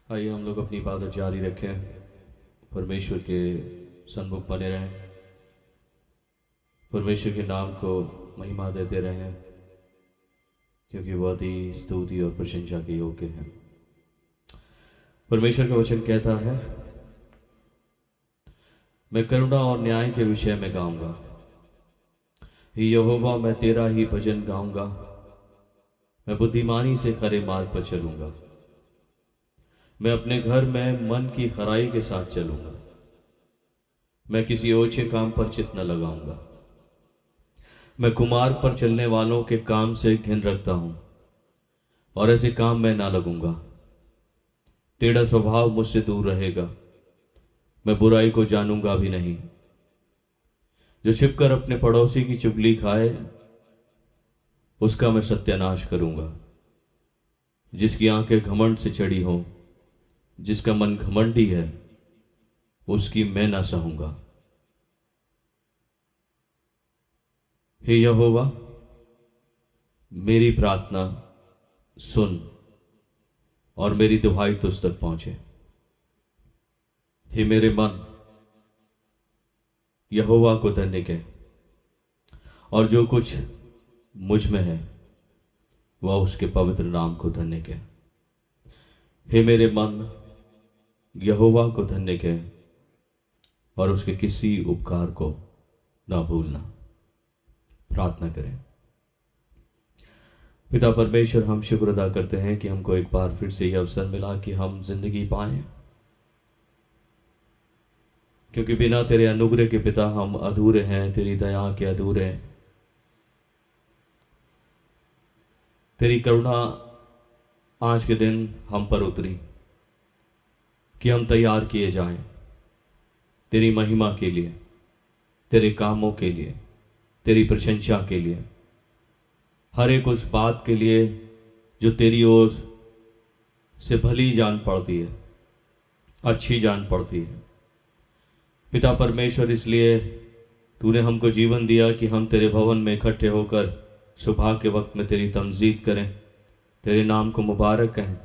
आइए हम लोग अपनी इबादत जारी रखें, परमेश्वर के सन्मुख बने रहें, परमेश्वर के नाम को महिमा देते रहें, क्योंकि बहुत ही स्तुति और प्रशंसा के योग्य हैं। परमेश्वर का वचन कहता है, मैं करुणा और न्याय के विषय में गाऊंगा। यहोवा, मैं तेरा ही भजन गाऊंगा। मैं बुद्धिमानी से खरे मार्ग पर चलूंगा। मैं अपने घर में मन की खराई के साथ चलूंगा। मैं किसी ओछे काम पर चित्त न लगाऊंगा। मैं कुमार्ग पर चलने वालों के काम से घिन रखता हूं और ऐसे काम में ना लगूंगा। टेढ़ा स्वभाव मुझसे दूर रहेगा। मैं बुराई को जानूंगा भी नहीं। जो छिपकर अपने पड़ोसी की चुगली खाए, उसका मैं सत्यानाश करूंगा। जिसकी आंखें घमंड से चढ़ी हों, जिसका मन घमंडी है, उसकी मैं ना सहूंगा। हे यहोवा, मेरी प्रार्थना सुन और मेरी दुहाई तुझ तक पहुंचे। हे मेरे मन, यहोवा को धन्य कह, और जो कुछ मुझ में है वह उसके पवित्र नाम को धन्य कह। हे मेरे मन, यहोवा को धन्य कह और उसके किसी उपकार को ना भूलना। प्रार्थना करें। पिता परमेश्वर, हम शुक्र अदा करते हैं कि हमको एक बार फिर से यह अवसर मिला कि हम जिंदगी पाएं, क्योंकि बिना तेरे अनुग्रह के पिता हम अधूरे हैं, तेरी दया के अधूरे हैं। तेरी करुणा आज के दिन हम पर उतरी कि हम तैयार किए जाएं तेरी महिमा के लिए, तेरे कामों के लिए, तेरी प्रशंसा के लिए, हर एक उस बात के लिए जो तेरी ओर से भली जान पड़ती है, अच्छी जान पड़ती है। पिता परमेश्वर, इसलिए तूने हमको जीवन दिया कि हम तेरे भवन में इकट्ठे होकर सुबह के वक्त में तेरी तमजीद करें, तेरे नाम को मुबारक कहें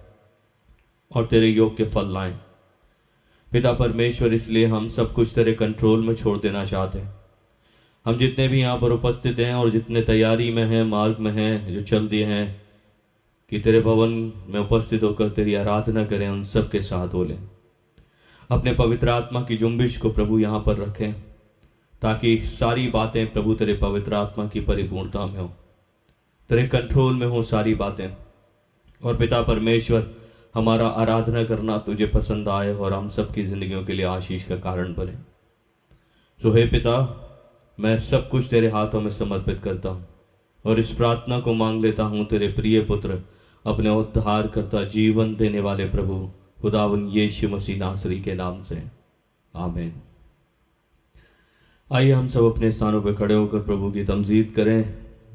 और तेरे योग्य फल लाएं। पिता परमेश्वर, इसलिए हम सब कुछ तेरे कंट्रोल में छोड़ देना चाहते हैं। हम जितने भी यहाँ पर उपस्थित हैं और जितने तैयारी में हैं, मार्ग में हैं, जो चल दिए हैं कि तेरे भवन में उपस्थित होकर तेरी आराधना करें, उन सब के साथ बोलें। अपने पवित्र आत्मा की जुम्बिश को प्रभु यहाँ पर रखें, ताकि सारी बातें प्रभु तेरे पवित्र आत्मा की परिपूर्णता में हो, तेरे कंट्रोल में हो सारी बातें। और पिता परमेश्वर, हमारा आराधना करना तुझे पसंद आए और हम सबकी जिंदगियों के लिए आशीष का कारण बने। सो हे पिता, मैं सब कुछ तेरे हाथों में समर्पित करता हूँ और इस प्रार्थना को मांग लेता हूँ तेरे प्रिय पुत्र, अपने उद्धार करता, जीवन देने वाले प्रभु खुदावन यीशु मसीह नासरी के नाम से, आमीन। आइए हम सब अपने स्थानों पर खड़े होकर प्रभु की तमजीद करें।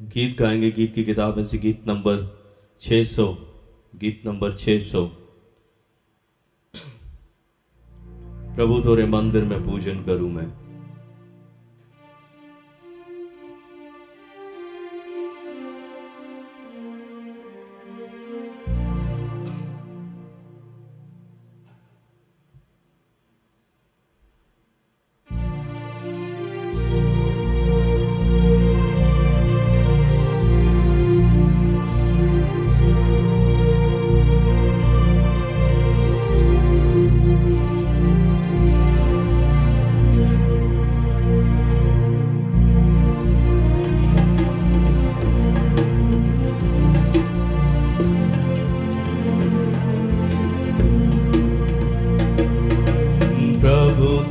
गीत गाएंगे, गीत की किताब में से गीत नंबर 600, गीत नंबर 600। प्रभु तोरे मंदिर में पूजन करूं मैं।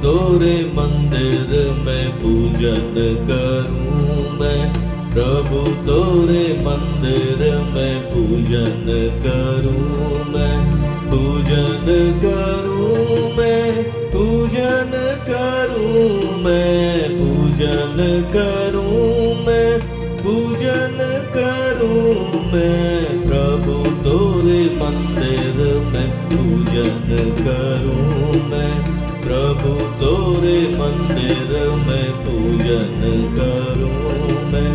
तोरे मंदिर में पूजन करूं मैं, प्रभु तोरे मंदिर में पूजन करूं मैं, पूजन करूं मैं, पूजन करूं मैं, पूजन करूं मैं, पूजन करूं मैं, प्रभु तोरे मंदिर में पूजन करूं मैं, प्रभु तोरे मंदिर में पूजन करूं मैं।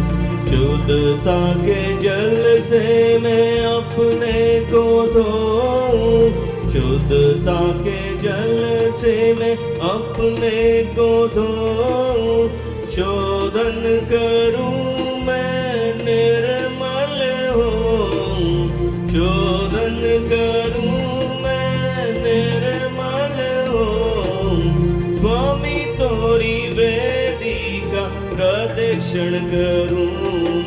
शुद्धता के जल से मैं अपने को धोऊं, शुद्ध ताके जल से मैं अपने को धोऊं, शोधन करूं मैं निर्मल हूँ, शोधन करूं मैं निर्मल हूँ। स्वामी तोरी वेदिका प्रदक्षिण करूं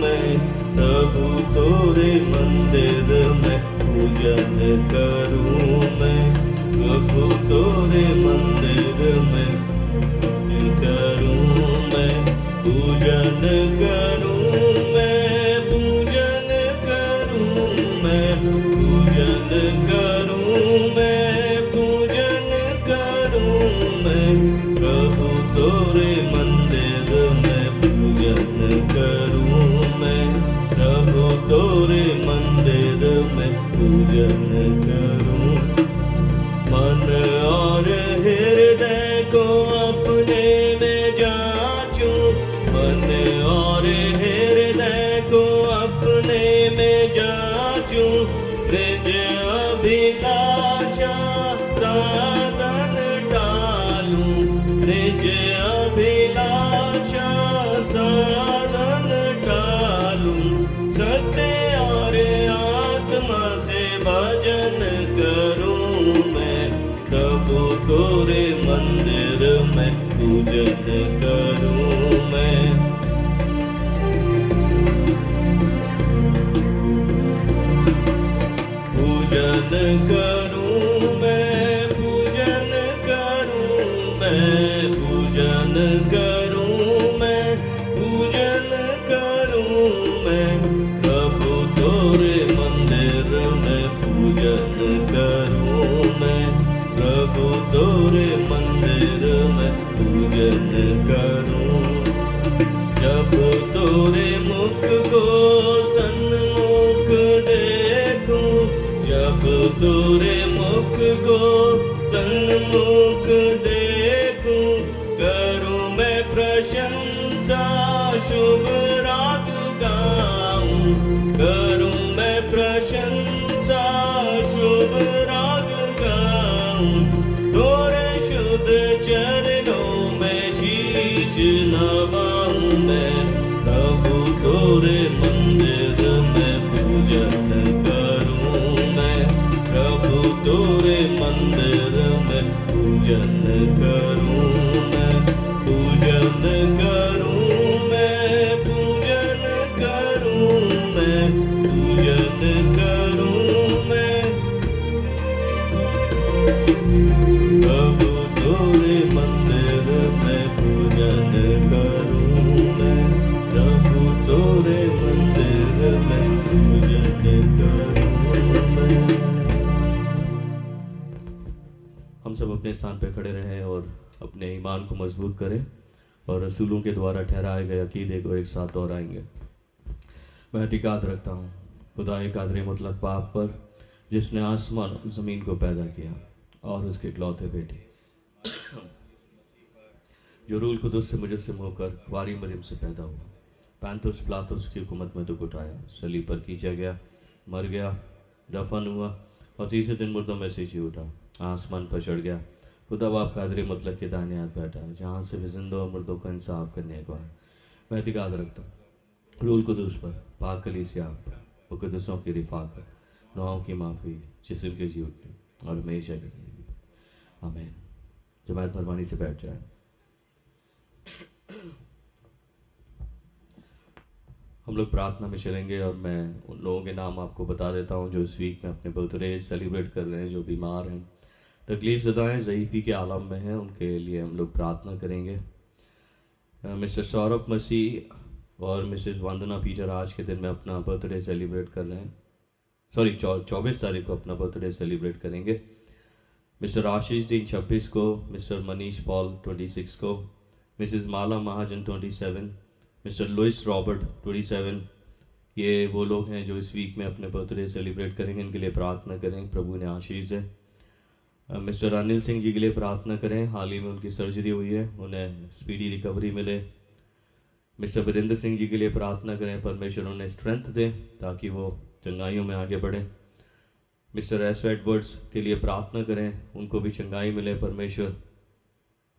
मैं, प्रभु तोरे मंदिर में पूजन करूं मैं, प्रभु तोरे मंदिर में करूं मैं, पूजन करूं मैं, पूजन करूं मैं, पूजन करूं मैं, पूजन करूं मैं, प्रभु तोरे मंदिर में पूजन करूं मैं, प्रभु तोरे मंदिर में पूजन करूं। मन और हृदय को अपने में जांचूं, मन और हृदय को अपने में जांचूं, निज अभिलाषा साधन टालूं, निज अभिलाषा साधन टालूं। सत्य और आत्मा से भजन करूं मैं, प्रभु तोरे मंदिर में पूजन करूं मैं। पूजन करूं मैं, पूजन करूं मैं, पूजन करूं मैं, पूजन करूं मैं, प्रभु तोरे मंदिर में पूजन करूं मैं, प्रभु तोरे मंदिर में पूजन करूं। जब तोरे मुख को सन्मुख देखूं, जब तोरे मुख को सन्मुख देखूं, करूं मैं प्रशंसा शुभ राग गाऊं, करूं मैं प्रशंसा शुभ राग गाऊं। तोरे शुद्ध चरणों में शीश नवाऊं मैं, प्रभु तोरे मंदिर में पूजन करूं मैं, प्रभु तोरे मंदिर में पूजन करूं मैं, पूजन करूं मैं, पूजन करूं मैं, पूजन करूं मैं, प्रभु तोरे मंदिर में पूजन करूं मैं, प्रभु तोरे मंदिर में पूजन करूं मैं। हम सब अपने स्थान पर खड़े रहें और अपने ईमान को मजबूत करें और रसूलों के द्वारा ठहराए गए अकीदे को एक साथ दोहराएंगे। मैं एतिकाद रखता हूँ खुदा कादर मुतलक बाप पर, जिसने आसमान और ज़मीन को पैदा किया, और उसके इकलौते बेटे जो रूल कुदुस से मुजस्सिम होकर कुंवारी मरियम से पैदा हुआ, पैंतुस पिलातुस की हुकूमत में दुख उठाया, सलीब पर खींचा गया, मर गया, दफन हुआ और तीसरे दिन मुर्दों में से जी उठा, आसमान पर चढ़ गया, खुदा बाप कादर मुतलक के दाहिने हाथ बैठा है, जहाँ से वे जिंदों और मुर्दों का इंसाफ करने को है। मैं एतिकाद रखता हूँ रूल कुदुस पर, पाक कलीसिया पर, मुक़द्दसों की रिफ़ाक़त, गुनाहों की माफ़ी, जिस्म के जी उठने और हमेशा की ज़िंदगी पर। आमीन। जमात मेहरबानी से बैठ जाए। हम लोग प्रार्थना में चलेंगे और मैं उन लोगों के नाम आपको बता देता हूँ जो इस वीक में अपने बर्थडे सेलिब्रेट कर रहे हैं, जो बीमार हैं, तकलीफ़ ज़दाएँ, ज़ईफ़ी के आलम में हैं, उनके लिए हम लोग प्रार्थना करेंगे। मिस्टर सौरभ मसीह और मिसेस वंदना पीटर आज के दिन में अपना बर्थडे सेलिब्रेट कर रहे हैं, सॉरी 24 तारीख को अपना बर्थडे सेलिब्रेट करेंगे। मिस्टर आशीष दीन 26 को, मिस्टर मनीष पॉल 26 को, मिसेस माला महाजन 27, मिस्टर लुइस रॉबर्ट 27। ये वो लोग हैं जो इस वीक में अपने बर्थडे सेलिब्रेट करेंगे, इनके लिए प्रार्थना करें, प्रभु ने आशीष है। मिस्टर अनिल सिंह जी के लिए प्रार्थना करें, हाल ही में उनकी सर्जरी हुई है, उन्हें स्पीडी रिकवरी मिले। मिस्टर वीरेंद्र सिंह जी के लिए प्रार्थना करें, परमेश्वर उन्हें स्ट्रेंथ दे ताकि वो चंगाइयों में आगे बढ़ें। मिस्टर एस एडवर्ड्स के लिए प्रार्थना करें, उनको भी चंगाई मिले, परमेश्वर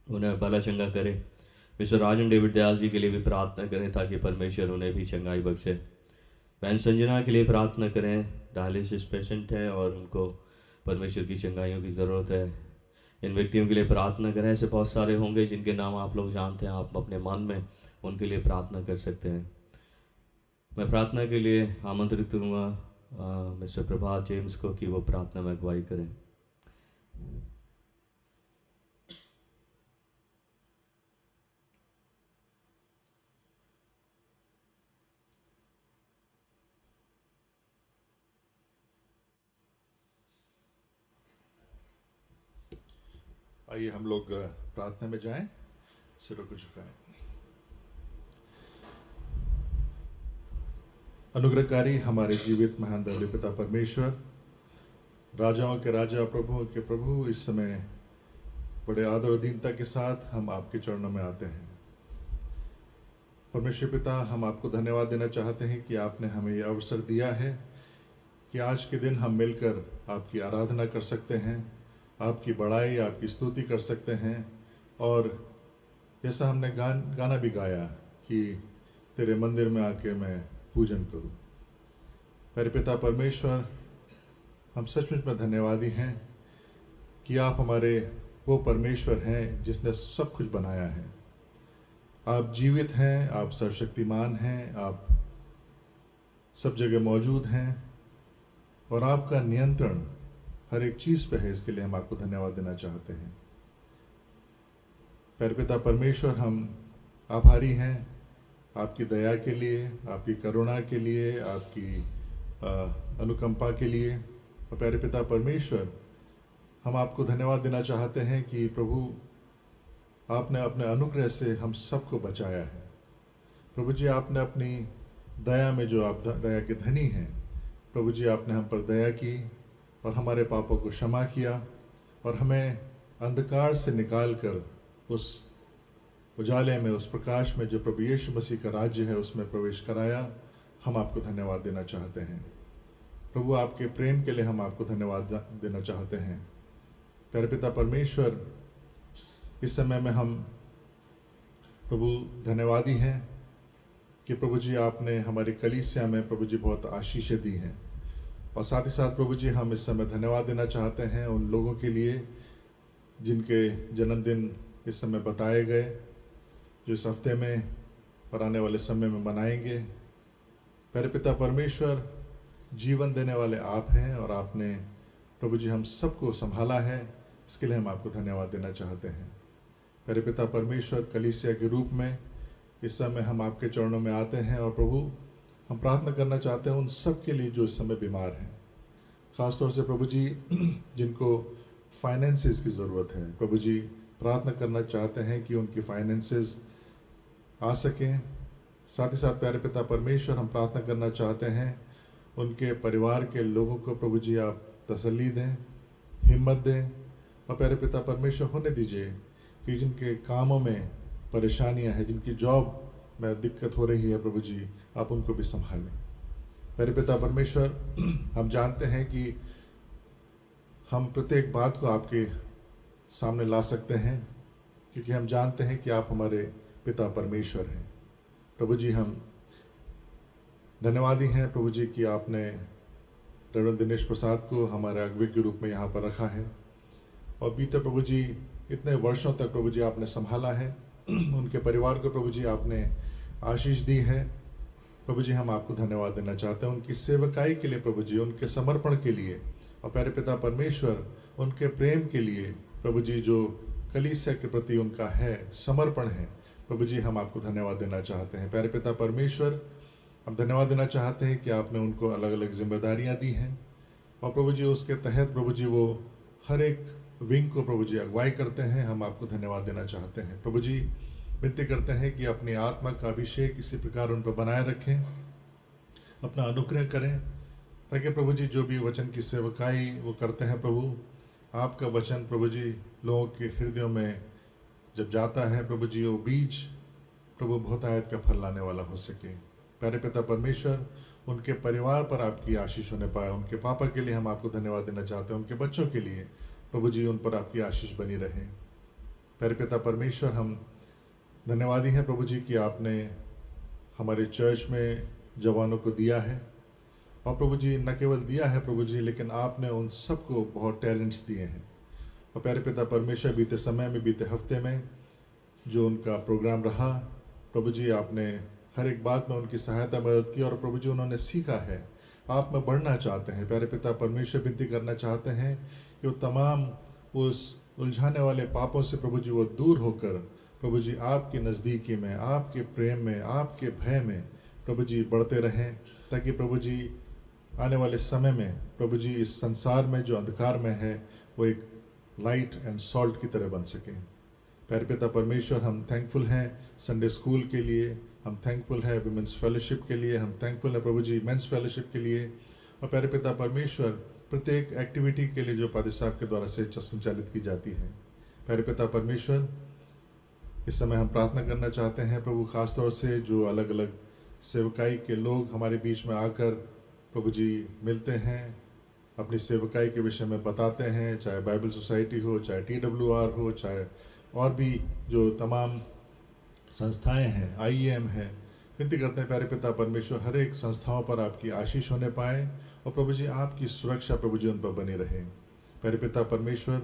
उन्हें भला चंगा करे। मिस्टर राजन डेविड दयाल जी के लिए भी प्रार्थना करें ताकि परमेश्वर उन्हें भी चंगाई बख्शे। बहन संजना के लिए प्रार्थना करें, डायलिसिस पेशेंट है और उनको परमेश्वर की चंगाइयों की ज़रूरत है। इन व्यक्तियों के लिए प्रार्थना करें। ऐसे बहुत सारे होंगे जिनके नाम आप लोग जानते हैं, आप अपने मन में उनके लिए प्रार्थना कर सकते हैं। मैं प्रार्थना के लिए आमंत्रित करूँगा मिस्टर प्रभात जेम्स को कि वो प्रार्थना में अगुवाई करें। आइए हम लोग प्रार्थना में जाएं, सिरों को झुकाएं। अनुग्रहकारी हमारे जीवित महान दयालु पिता परमेश्वर, राजाओं के राजा, प्रभुओं के प्रभु, इस समय बड़े आदर और दीनता के साथ हम आपके चरणों में आते हैं। परमेश्वर पिता, हम आपको धन्यवाद देना चाहते हैं कि आपने हमें यह अवसर दिया है कि आज के दिन हम मिलकर आपकी आराधना कर सकते हैं, आपकी बड़ाई, आपकी स्तुति कर सकते हैं। और जैसा हमने गाना भी गाया कि तेरे मंदिर में आके मैं पूजन करूं। प्यारे पिता परमेश्वर, हम सचमुच में धन्यवादी हैं कि आप हमारे वो परमेश्वर हैं जिसने सब कुछ बनाया है। आप जीवित हैं, आप सर्वशक्तिमान हैं, आप सब जगह मौजूद हैं और आपका नियंत्रण हर एक चीज़ पे है। इसके लिए हम आपको धन्यवाद देना चाहते हैं। प्यारे पिता परमेश्वर, हम आभारी हैं आपकी दया के लिए, आपकी करुणा के लिए, आपकी अनुकंपा के लिए। और प्यारे पिता परमेश्वर, हम आपको धन्यवाद देना चाहते हैं कि प्रभु आपने अपने अनुग्रह से हम सबको बचाया है। प्रभु जी, आपने अपनी दया में, जो आप दया के धनी हैं, प्रभु जी आपने हम पर दया की और हमारे पापों को क्षमा किया और हमें अंधकार से निकालकर उस उजाले में, उस प्रकाश में जो प्रभु यीशु मसीह का राज्य है उसमें प्रवेश कराया। हम आपको धन्यवाद देना चाहते हैं। प्रभु, आपके प्रेम के लिए हम आपको धन्यवाद देना चाहते हैं। प्यारे पिता परमेश्वर, इस समय में हम प्रभु धन्यवादी हैं कि प्रभु जी आपने हमारी कलीसिया में प्रभु जी बहुत आशीषें दी हैं। और साथ ही साथ प्रभु जी हम इस समय धन्यवाद देना चाहते हैं उन लोगों के लिए जिनके जन्मदिन इस समय बताए गए, जो इस हफ्ते में और आने वाले समय में मनाएंगे। प्यारे पिता परमेश्वर, जीवन देने वाले आप हैं और आपने प्रभु जी हम सबको संभाला है। इसके लिए हम आपको धन्यवाद देना चाहते हैं। प्यारे पिता परमेश्वर, कलीसिया के रूप में इस समय हम आपके चरणों में आते हैं और प्रभु हम प्रार्थना करना चाहते हैं उन सब के लिए जो इस समय बीमार हैं। ख़ासतौर से प्रभु जी जिनको फाइनेंसेस की ज़रूरत है, प्रभु जी प्रार्थना करना चाहते हैं कि उनकी फाइनेंसेस आ सकें। साथ ही साथ प्यारे पिता परमेश्वर, हम प्रार्थना करना चाहते हैं उनके परिवार के लोगों को प्रभु जी आप तसल्ली दें, हिम्मत दें। और प्यारे पिता परमेश्वर, होने दीजिए कि जिनके कामों में परेशानियां हैं, जिनकी जॉब में दिक्कत हो रही है, प्रभु जी आप उनको भी संभालें। प्यारे पिता परमेश्वर, हम जानते हैं कि हम प्रत्येक बात को आपके सामने ला सकते हैं क्योंकि हम जानते हैं कि आप हमारे पिता परमेश्वर हैं। प्रभु जी हम धन्यवादी हैं प्रभु जी कि आपने रेवरेंड दिनेश प्रसाद को हमारे अगुवे के रूप में यहाँ पर रखा है और बीते प्रभु जी इतने वर्षों तक प्रभु जी आपने संभाला है। उनके परिवार को प्रभु जी आपने आशीष दी है। प्रभु जी हम आपको धन्यवाद देना चाहते हैं उनकी सेवकाई के लिए, प्रभु जी उनके समर्पण के लिए और प्यारे पिता परमेश्वर उनके प्रेम के लिए, प्रभु जी जो कलीसिया के प्रति उनका है समर्पण है, प्रभु जी हम आपको धन्यवाद देना चाहते हैं। प्यारे पिता परमेश्वर, हम धन्यवाद देना चाहते हैं कि आपने उनको अलग अलग जिम्मेदारियां दी हैं और प्रभु जी उसके तहत प्रभु जी वो हर एक विंग को प्रभु जी अगुवाई करते हैं। हम आपको धन्यवाद देना चाहते हैं। प्रभु जी विनती करते हैं कि अपनी आत्मा का अभिषेक इसी प्रकार उन पर बनाए रखें, अपना अनुग्रह करें, ताकि प्रभु जी जो भी वचन की सेवकाई वो करते हैं, प्रभु आपका वचन प्रभु जी लोगों के हृदयों में जब जाता है, प्रभु जी वो बीज प्रभु बहुत आयत का फल लाने वाला हो सके। प्यारे पिता परमेश्वर, उनके परिवार पर आपकी आशीष होने पाए। उनके पापा के लिए हम आपको धन्यवाद देना चाहते हैं, उनके बच्चों के लिए प्रभु जी उन पर आपकी आशीष बनी रहे। प्यारे पिता परमेश्वर, हम धन्यवादी हैं प्रभु जी कि आपने हमारे चर्च में जवानों को दिया है, और प्रभु जी न केवल दिया है प्रभु जी, लेकिन आपने उन सबको बहुत टैलेंट्स दिए हैं। और प्यारे पिता परमेश्वर, बीते समय में, बीते हफ्ते में जो उनका प्रोग्राम रहा प्रभु जी, आपने हर एक बात में उनकी सहायता मदद की, और प्रभु जी उन्होंने सीखा है, आप में बढ़ना चाहते हैं। प्यारे पिता परमेश्वर, विनती करना चाहते हैं कि वो तमाम उस उलझाने वाले पापों से प्रभु जी वो दूर होकर प्रभु जी आपकी नज़दीकी में, आपके प्रेम में, आपके भय में प्रभु जी बढ़ते रहें, ताकि प्रभु जी आने वाले समय में प्रभु जी इस संसार में जो अंधकार में है वो एक लाइट एंड सॉल्ट की तरह बन सकें। प्यारे पिता परमेश्वर, हम थैंकफुल हैं संडे स्कूल के लिए, हम थैंकफुल हैं विमेंस फेलोशिप के लिए, हम थैंकफुल हैं प्रभु जी मेंस फेलोशिप के लिए, और प्यारे पिता परमेश्वर प्रत्येक एक्टिविटी के लिए जो पादी साहब के द्वारा से संचालित की जाती है। प्यारे पिता परमेश्वर, इस समय हम प्रार्थना करना चाहते हैं प्रभु, खासतौर से जो अलग अलग सेवकाई के लोग हमारे बीच में आकर प्रभु जी मिलते हैं, अपनी सेवकाई के विषय में बताते हैं, चाहे बाइबल सोसाइटी हो, चाहे TWR हो, चाहे और भी जो तमाम संस्थाएं हैं, IEM है। विनती करते हैं प्यारे पिता परमेश्वर, हर एक संस्थाओं पर आपकी आशीष होने पाए, और प्रभु जी आपकी सुरक्षा प्रभु जी उन पर बनी रहे। प्यारे पिता परमेश्वर,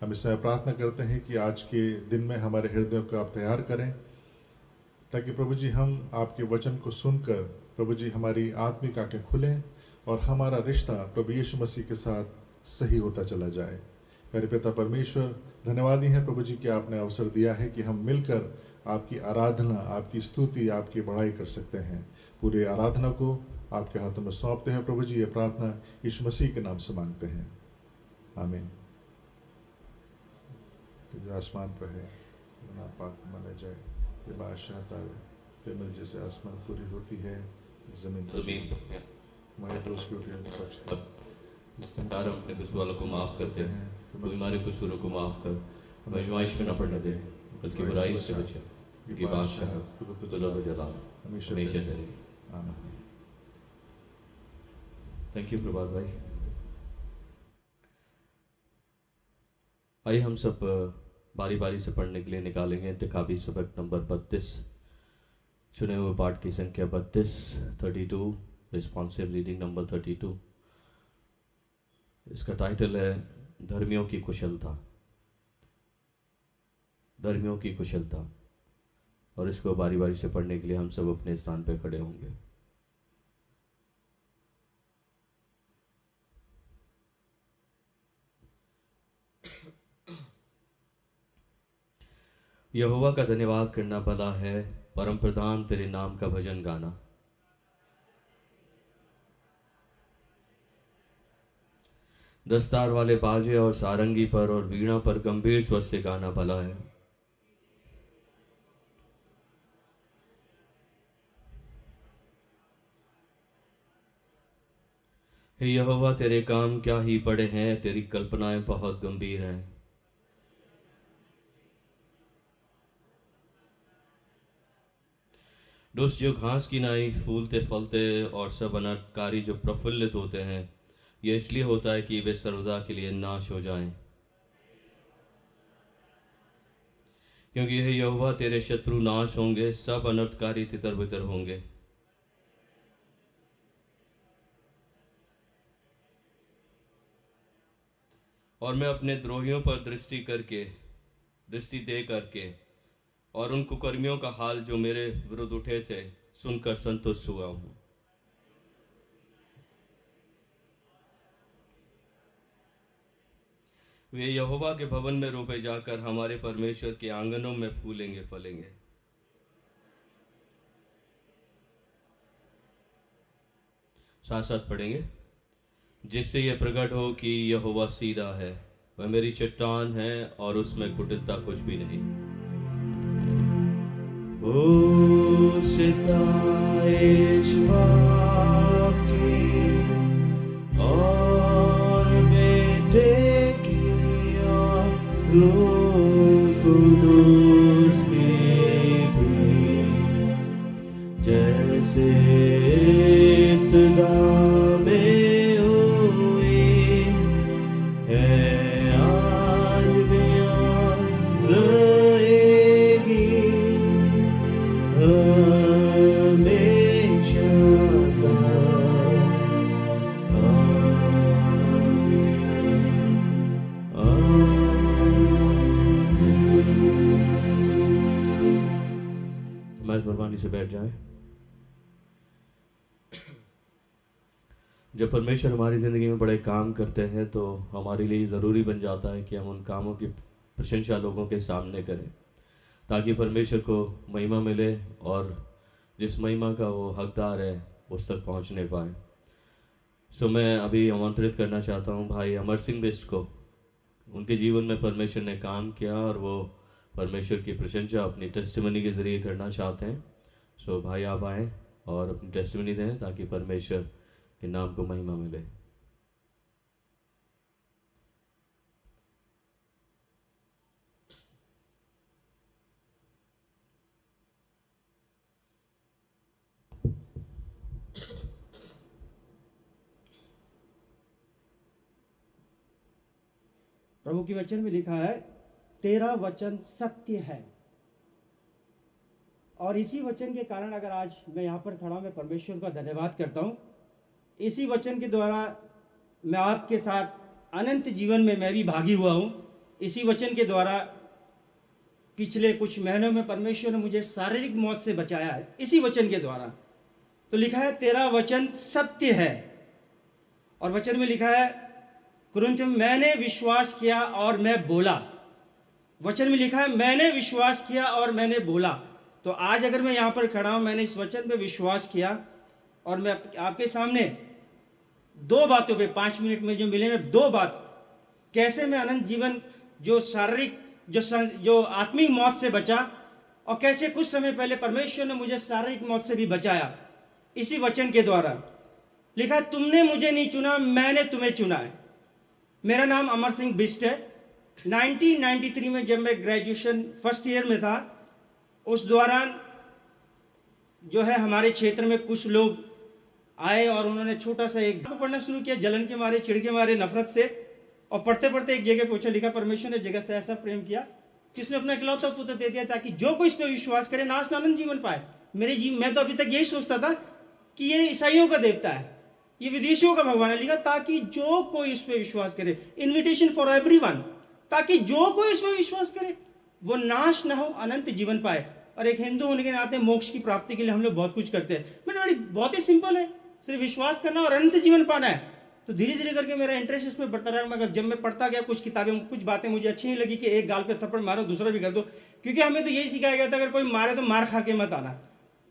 हम इस समय प्रार्थना करते हैं कि आज के दिन में हमारे हृदयों को आप तैयार करें, ताकि प्रभु जी हम आपके वचन को सुनकर प्रभु जी हमारी आत्मिक आंखें खुलें और हमारा रिश्ता प्रभु यीशु मसीह के साथ सही होता चला जाए। प्यारे पिता परमेश्वर, धन्यवादी हैं प्रभु जी कि आपने अवसर दिया है कि हम मिलकर आपकी आराधना, आपकी स्तुति, आपकी बढ़ाई कर सकते हैं। पूरे आराधना को आपके हाथों में सौंपते हैं प्रभु जी। ये प्रार्थना यीशु मसीह के नाम से मांगते हैं, आमीन। तो जो आसमान पर है ना पाक माना जाए, ये बादशाह तारे जैसे आसमान पूरी होती है जमीन हमारे दोस्त को बख्शता, अपने कसूर वालों को माफ़ करते हैं, तो हमारे कसूरों को माफ़ कर, हमें आजमाइश में न पड़ने दे, बल्कि बुराई से बचा, क्योंकि बादशाह जलाल हमेशा तेरे। आमीन। थैंक यू प्रभात भाई। आइए हम सब बारी बारी से पढ़ने के लिए निकालेंगे इंतखाबी सबक नंबर 32, चुने हुए पाठ की संख्या 32, 32, रिस्पॉन्सिव रीडिंग नंबर 32। इसका टाइटल है धर्मियों की कुशलता, धर्मियों की कुशलता। और इसको बारी बारी से पढ़ने के लिए हम सब अपने स्थान पर खड़े होंगे। यहोवा का धन्यवाद करना भला है, परम प्रधान तेरे नाम का भजन गाना। दस्तार वाले बाजे और सारंगी पर और वीणा पर गंभीर स्वर से गाना भला है। हे यहोवा, तेरे काम क्या ही बड़े हैं, तेरी कल्पनाएं बहुत गंभीर हैं। दुष्ट जो घास की नाई फूलते फलते और सब अनर्थकारी जो प्रफुल्लित होते हैं, यह इसलिए होता है कि वे सर्वदा के लिए नाश हो जाएं। क्योंकि यह यहोवा तेरे शत्रु नाश होंगे, सब अनर्थकारी तितर बितर होंगे। और मैं अपने द्रोहियों पर दृष्टि दे करके और उन कुकर्मियों का हाल जो मेरे विरुद्ध उठे थे सुनकर संतुष्ट हुआ हूं। वे यहोवा के भवन में रोपे जाकर हमारे परमेश्वर के आंगनों में फूलेंगे फलेंगे। साथ साथ पढ़ेंगे। जिससे यह प्रकट हो कि यहोवा सीधा है, वह मेरी चट्टान है और उसमें कुटिलता कुछ भी नहीं। ओ सितारे की और बेटे की और कुदूस की भी, जैसे इब्तदा में हुई है, आज भी याद रहेगी हमेशा तक। महज मेहरबानी से बैठ जाए। जब परमेश्वर हमारी ज़िंदगी में बड़े काम करते हैं तो हमारे लिए ज़रूरी बन जाता है कि हम उन कामों की प्रशंसा लोगों के सामने करें, ताकि परमेश्वर को महिमा मिले और जिस महिमा का वो हकदार है उस तक पहुंचने पाए। सो मैं अभी आमंत्रित करना चाहता हूं भाई अमर सिंह बिस्ट को। उनके जीवन में परमेश्वर ने काम किया और वो परमेश्वर की प्रशंसा अपनी टेस्टिमनी के ज़रिए करना चाहते हैं। सो भाई आप आएँ और अपनी टेस्टिमनी दें ताकि परमेश्वर के नाम को महिमा मिले। प्रभु की वचन में लिखा है, तेरा वचन सत्य है। और इसी वचन के कारण अगर आज मैं यहाँ पर खड़ा, मैं परमेश्वर का धन्यवाद करता हूँ। इसी वचन के द्वारा मैं आपके साथ अनंत जीवन में मैं भी भागी हुआ हूँ। इसी वचन के द्वारा पिछले कुछ महीनों में परमेश्वर ने मुझे शारीरिक मौत से बचाया है, इसी वचन के द्वारा। तो लिखा है तेरा वचन सत्य है। और वचन में लिखा है कुरिन्थियों में, मैंने विश्वास किया और मैं बोला। वचन में लिखा है मैंने विश्वास किया और मैंने बोला। तो आज अगर मैं यहाँ पर खड़ा हूँ, मैंने इस वचन पे विश्वास किया और मैं आपके सामने दो बातों पे 5 मिनट में जो मिले, मैं दो बात कैसे मैं अनंत जीवन जो शारीरिक जो आत्मिक मौत से बचा, और कैसे कुछ समय पहले परमेश्वर ने मुझे शारीरिक मौत से भी बचाया इसी वचन के द्वारा। लिखा है तुमने मुझे नहीं चुना, मैंने तुम्हें चुना है। मेरा नाम अमर सिंह बिस्ट है। 1993 में जब मैं ग्रेजुएशन फर्स्ट ईयर में था, उस दौरान जो है हमारे क्षेत्र में कुछ लोग आए और उन्होंने छोटा सा एक पढ़ना शुरू किया, जलन के मारे, चिढ़ के मारे, नफरत से। और पढ़ते पढ़ते एक जगह पूछा, लिखा परमेश्वर ने जगह से ऐसा प्रेम किया कि उसने अपना इकलौता पुत्र दे दिया ताकि जो कोई इस पर विश्वास करे नाश न अनंत जीवन पाए। मैं तो अभी तक यही सोचता था कि ये ईसाइयों का देवता है, ये विदेशियों का भगवान है। लिखा ताकि जो कोई इस पर विश्वास करे, इन्विटेशन फॉर एवरीवन, ताकि जो कोई इस पर विश्वास करे वो नाश ना हो, अनंत जीवन पाए। और एक हिंदू होने के नाते मोक्ष की प्राप्ति के लिए हम लोग बहुत कुछ करते हैं। मैंने बहुत ही सिंपल है, सिर्फ विश्वास करना और अनंत जीवन पाना है। तो धीरे धीरे करके मेरा इंटरेस्ट इसमें बढ़ता रहा। मगर जब मैं पढ़ता गया कुछ किताबें, कुछ बातें मुझे अच्छी नहीं लगी कि एक गाल पे थप्पड़ मारो, दूसरा भी कर दो, क्योंकि हमें तो यही सिखाया गया था अगर कोई मारे तो मार खा के मत आना।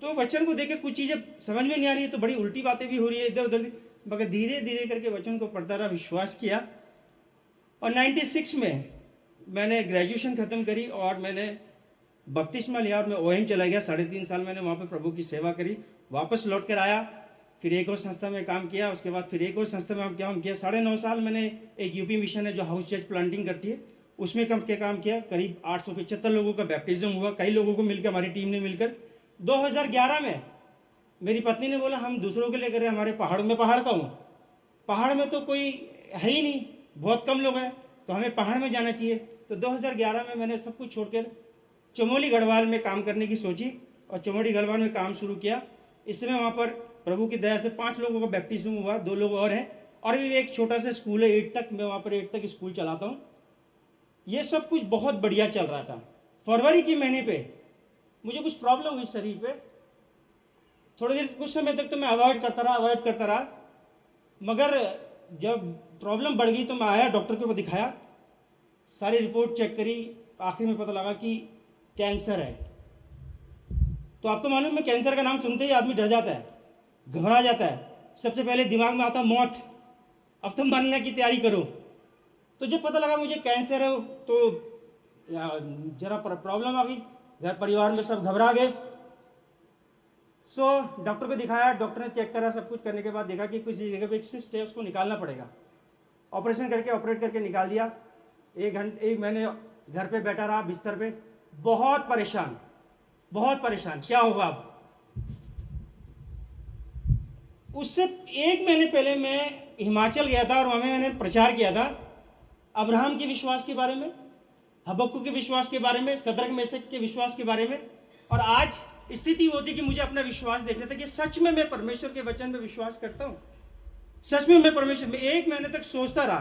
तो वचन को देख के कुछ चीज़ें समझ में नहीं आ रही है, तो बड़ी उल्टी बातें भी हो रही है इधर उधर। मगर धीरे धीरे करके वचन को पढ़ता रहा, विश्वास किया। और 96 में मैंने ग्रेजुएशन ख़त्म करी और मैंने बपतिस्मा लिया और मैं ओएम चला गया। 3.5 साल मैंने वहाँ पे प्रभु की सेवा करी। वापस लौट कर आया, फिर एक और संस्था में काम किया। उसके बाद फिर एक और संस्था में काम किया। 9.5 साल मैंने एक यूपी मिशन है जो हाउस चर्च प्लांटिंग करती है, उसमें काम किया। करीब 875 लोगों का बैप्टिज्म हुआ, कई लोगों को मिलकर, हमारी टीम ने मिलकर। 2011 में मेरी पत्नी ने बोला हम दूसरों के लिए करें, हमारे पहाड़ों में, पहाड़ का हूँ, पहाड़ में तो कोई है ही नहीं, बहुत कम लोग हैं, तो हमें पहाड़ में जाना चाहिए। तो 2011 में मैंने सब कुछ छोड़कर चमोली गढ़वाल में काम करने की सोची और चमोली गढ़वाल में काम शुरू किया। इस समय वहाँ पर प्रभु की दया से 5 लोगों का बैप्टिज्म हुआ, 2 लोग और हैं। और भी एक छोटा सा स्कूल है 8 तक, मैं वहाँ पर 8 तक स्कूल चलाता हूँ। ये सब कुछ बहुत बढ़िया चल रहा था। फरवरी के महीने पे मुझे कुछ प्रॉब्लम हुई शरीर पे। थोड़ी देर कुछ समय तक तो मैं अवॉइड करता रहा। मगर जब प्रॉब्लम बढ़ गई तो मैं आया, डॉक्टर को दिखाया, सारी रिपोर्ट चेक करी, आखिर में पता लगा कि कैंसर है। तो आपको मालूम है कैंसर का नाम सुनते ही आदमी डर जाता है, घबरा जाता है। सबसे पहले दिमाग में आता मौत, अब तुम मरने की तैयारी करो। तो जब पता लगा मुझे कैंसर है तो जरा प्रॉब्लम आ गई, घर परिवार में सब घबरा गए। सो डॉक्टर को दिखाया, डॉक्टर ने चेक करा, सब कुछ करने के बाद देखा कि किसी जगह पे एक सिस्ट है, उसको निकालना पड़ेगा। ऑपरेट करके निकाल दिया। 1 महीने घर पे बैठा रहा बिस्तर पे, बहुत परेशान। क्या होगा अब? उससे 1 महीने पहले मैं हिमाचल गया था और वहाँ मैंने प्रचार किया था अब्राहम के विश्वास के बारे में, हबक्कुक के विश्वास के बारे में, सदरक मेशक के विश्वास के बारे में। और आज स्थिति होती कि मुझे अपना विश्वास देखना था कि सच में मैं परमेश्वर के वचन में विश्वास करता हूँ, सच में मैं परमेश्वर में। 1 महीने तक सोचता रहा,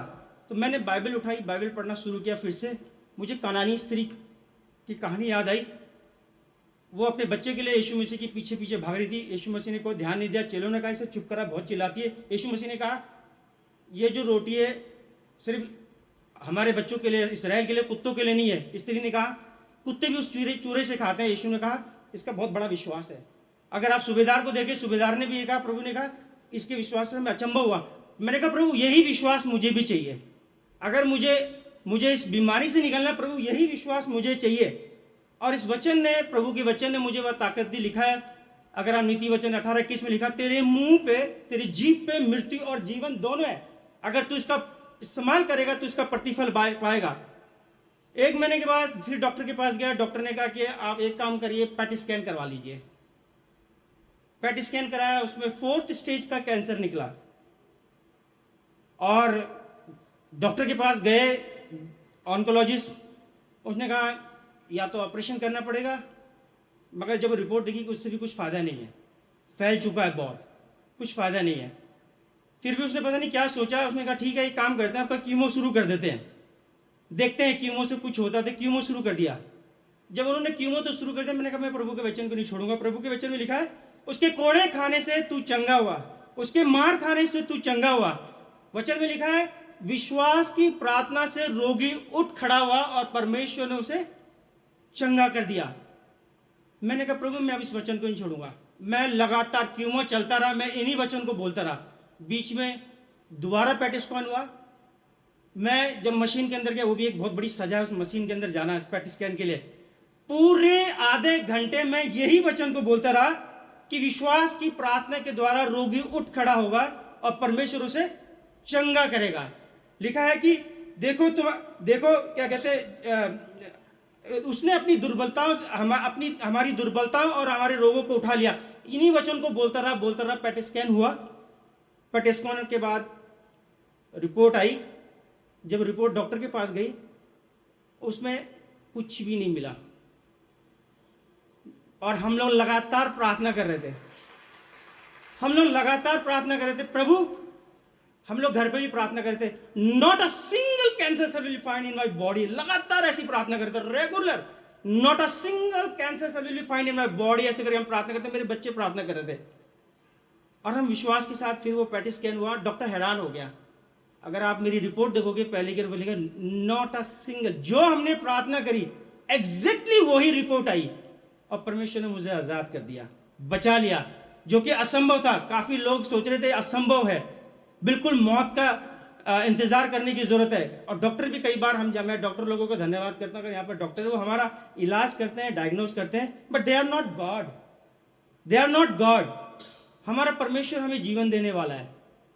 तो मैंने बाइबल उठाई, बाइबल पढ़ना शुरू किया। फिर से मुझे कनानी स्त्री की कहानी याद आई। वो अपने बच्चे के लिए यीशु मसीह के पीछे पीछे भाग रही थी। यीशु मसीह ने कोई ध्यान नहीं दिया। चेलों ने कहा इसे चुप करा, बहुत चिल्लाती है। यीशु मसीह ने कहा ये जो रोटी है सिर्फ हमारे बच्चों के लिए, इसराइल के लिए, कुत्तों के लिए नहीं है। स्त्री ने कहा कुत्ते भी उस चूरे से खाते हैं। यीशु ने कहा इसका बहुत बड़ा विश्वास है। अगर आप सूबेदार को देखें, सूबेदार ने भी ये कहा, प्रभु ने कहा इसके विश्वास से मैं अचंभव हुआ। मैंने कहा प्रभु यही विश्वास मुझे भी चाहिए। अगर मुझे इस बीमारी से निकलना, प्रभु यही विश्वास मुझे चाहिए। और इस वचन ने, प्रभु के वचन ने मुझे वह ताकत दी। लिखा है, अगर आप नीति वचन 18:21 में लिखा, तेरे मुंह पे, तेरी जीभ पे मृत्यु और जीवन दोनों है। अगर तू इसका इस्तेमाल करेगा तो इसका प्रतिफल पाएगा। 1 महीने के बाद फिर डॉक्टर के पास गया। डॉक्टर ने कहा कि आप एक काम करिए, पेट स्कैन करवा लीजिए। पेट स्कैन कराया, उसमें 4th स्टेज का कैंसर निकला। और डॉक्टर के पास गए, ऑन्कोलॉजिस्ट, उसने कहा या तो ऑपरेशन करना पड़ेगा, मगर जब रिपोर्ट देखी कि उससे भी कुछ फ़ायदा नहीं है, फैल चुका है बहुत, कुछ फ़ायदा नहीं है। फिर भी उसने पता नहीं क्या सोचा, उसने कहा ठीक है एक काम करते हैं, आपका कीमो शुरू कर देते हैं, देखते हैं कीमो से कुछ होता। तो कीमो शुरू कर दिया। जब उन्होंने कीमो तो शुरू कर दिया, मैंने कहा मैं प्रभु के वचन को नहीं छोड़ूंगा। प्रभु के वचन में लिखा है उसके कोड़े खाने से तू चंगा हुआ, उसके मार खाने से तू चंगा हुआ। वचन में लिखा है विश्वास की प्रार्थना से रोगी उठ खड़ा हुआ और परमेश्वर ने उसे चंगा कर दिया। मैंने कहा प्रभु मैं अब इस वचन को नहीं छोड़ूंगा। मैं लगातार कीमो चलता रहा, मैं इन्हीं वचन को बोलता रहा। बीच में दोबारा पेट स्कैन हुआ। मैं जब मशीन के अंदर गया, वो भी एक बहुत बड़ी सजा है उस मशीन के अंदर जाना पेट स्कैन के लिए। पूरे आधे घंटे में यही वचन को बोलता रहा कि विश्वास की प्रार्थना के द्वारा रोगी उठ खड़ा होगा और परमेश्वर उसे चंगा करेगा। लिखा है कि देखो क्या कहते, उसने अपनी दुर्बलताओं, हमारी दुर्बलताओं और हमारे रोगों को उठा लिया। इन्हीं वचन को बोलता रहा। पेट स्कैन हुआ। पेट स्कैन के बाद रिपोर्ट आई। जब रिपोर्ट डॉक्टर के पास गई, उसमें कुछ भी नहीं मिला। और हम लोग लगातार प्रार्थना कर रहे थे, प्रभु। हम लोग घर पे भी प्रार्थना करते, not a single cancer cell will find in my body. लगातार ऐसी प्रार्थना करते, regular, not a single cancer cell will find in my body. ऐसे करके हम प्रार्थना करते, मेरे बच्चे प्रार्थना कर रहे थे। और हम विश्वास के साथ, फिर वो पेट स्कैन हुआ। डॉक्टर हैरान हो गया। अगर आप मेरी रिपोर्ट देखोगे, पहले के बोलेगा नॉट अ सिंगल, जो हमने प्रार्थना करी एग्जैक्टली वही रिपोर्ट आई। और परमेश्वर ने मुझे आजाद कर दिया, बचा लिया, जो कि असंभव था। काफी लोग सोच रहे थे असंभव है, बिल्कुल मौत का इंतजार करने की जरूरत है। और डॉक्टर भी कई बार, मैं डॉक्टर लोगों को धन्यवाद करता हूँ, अगर यहाँ पर डॉक्टर वो हमारा इलाज करते हैं, डायग्नोज करते हैं, but they are not God. हमारा परमेश्वर हमें जीवन देने वाला है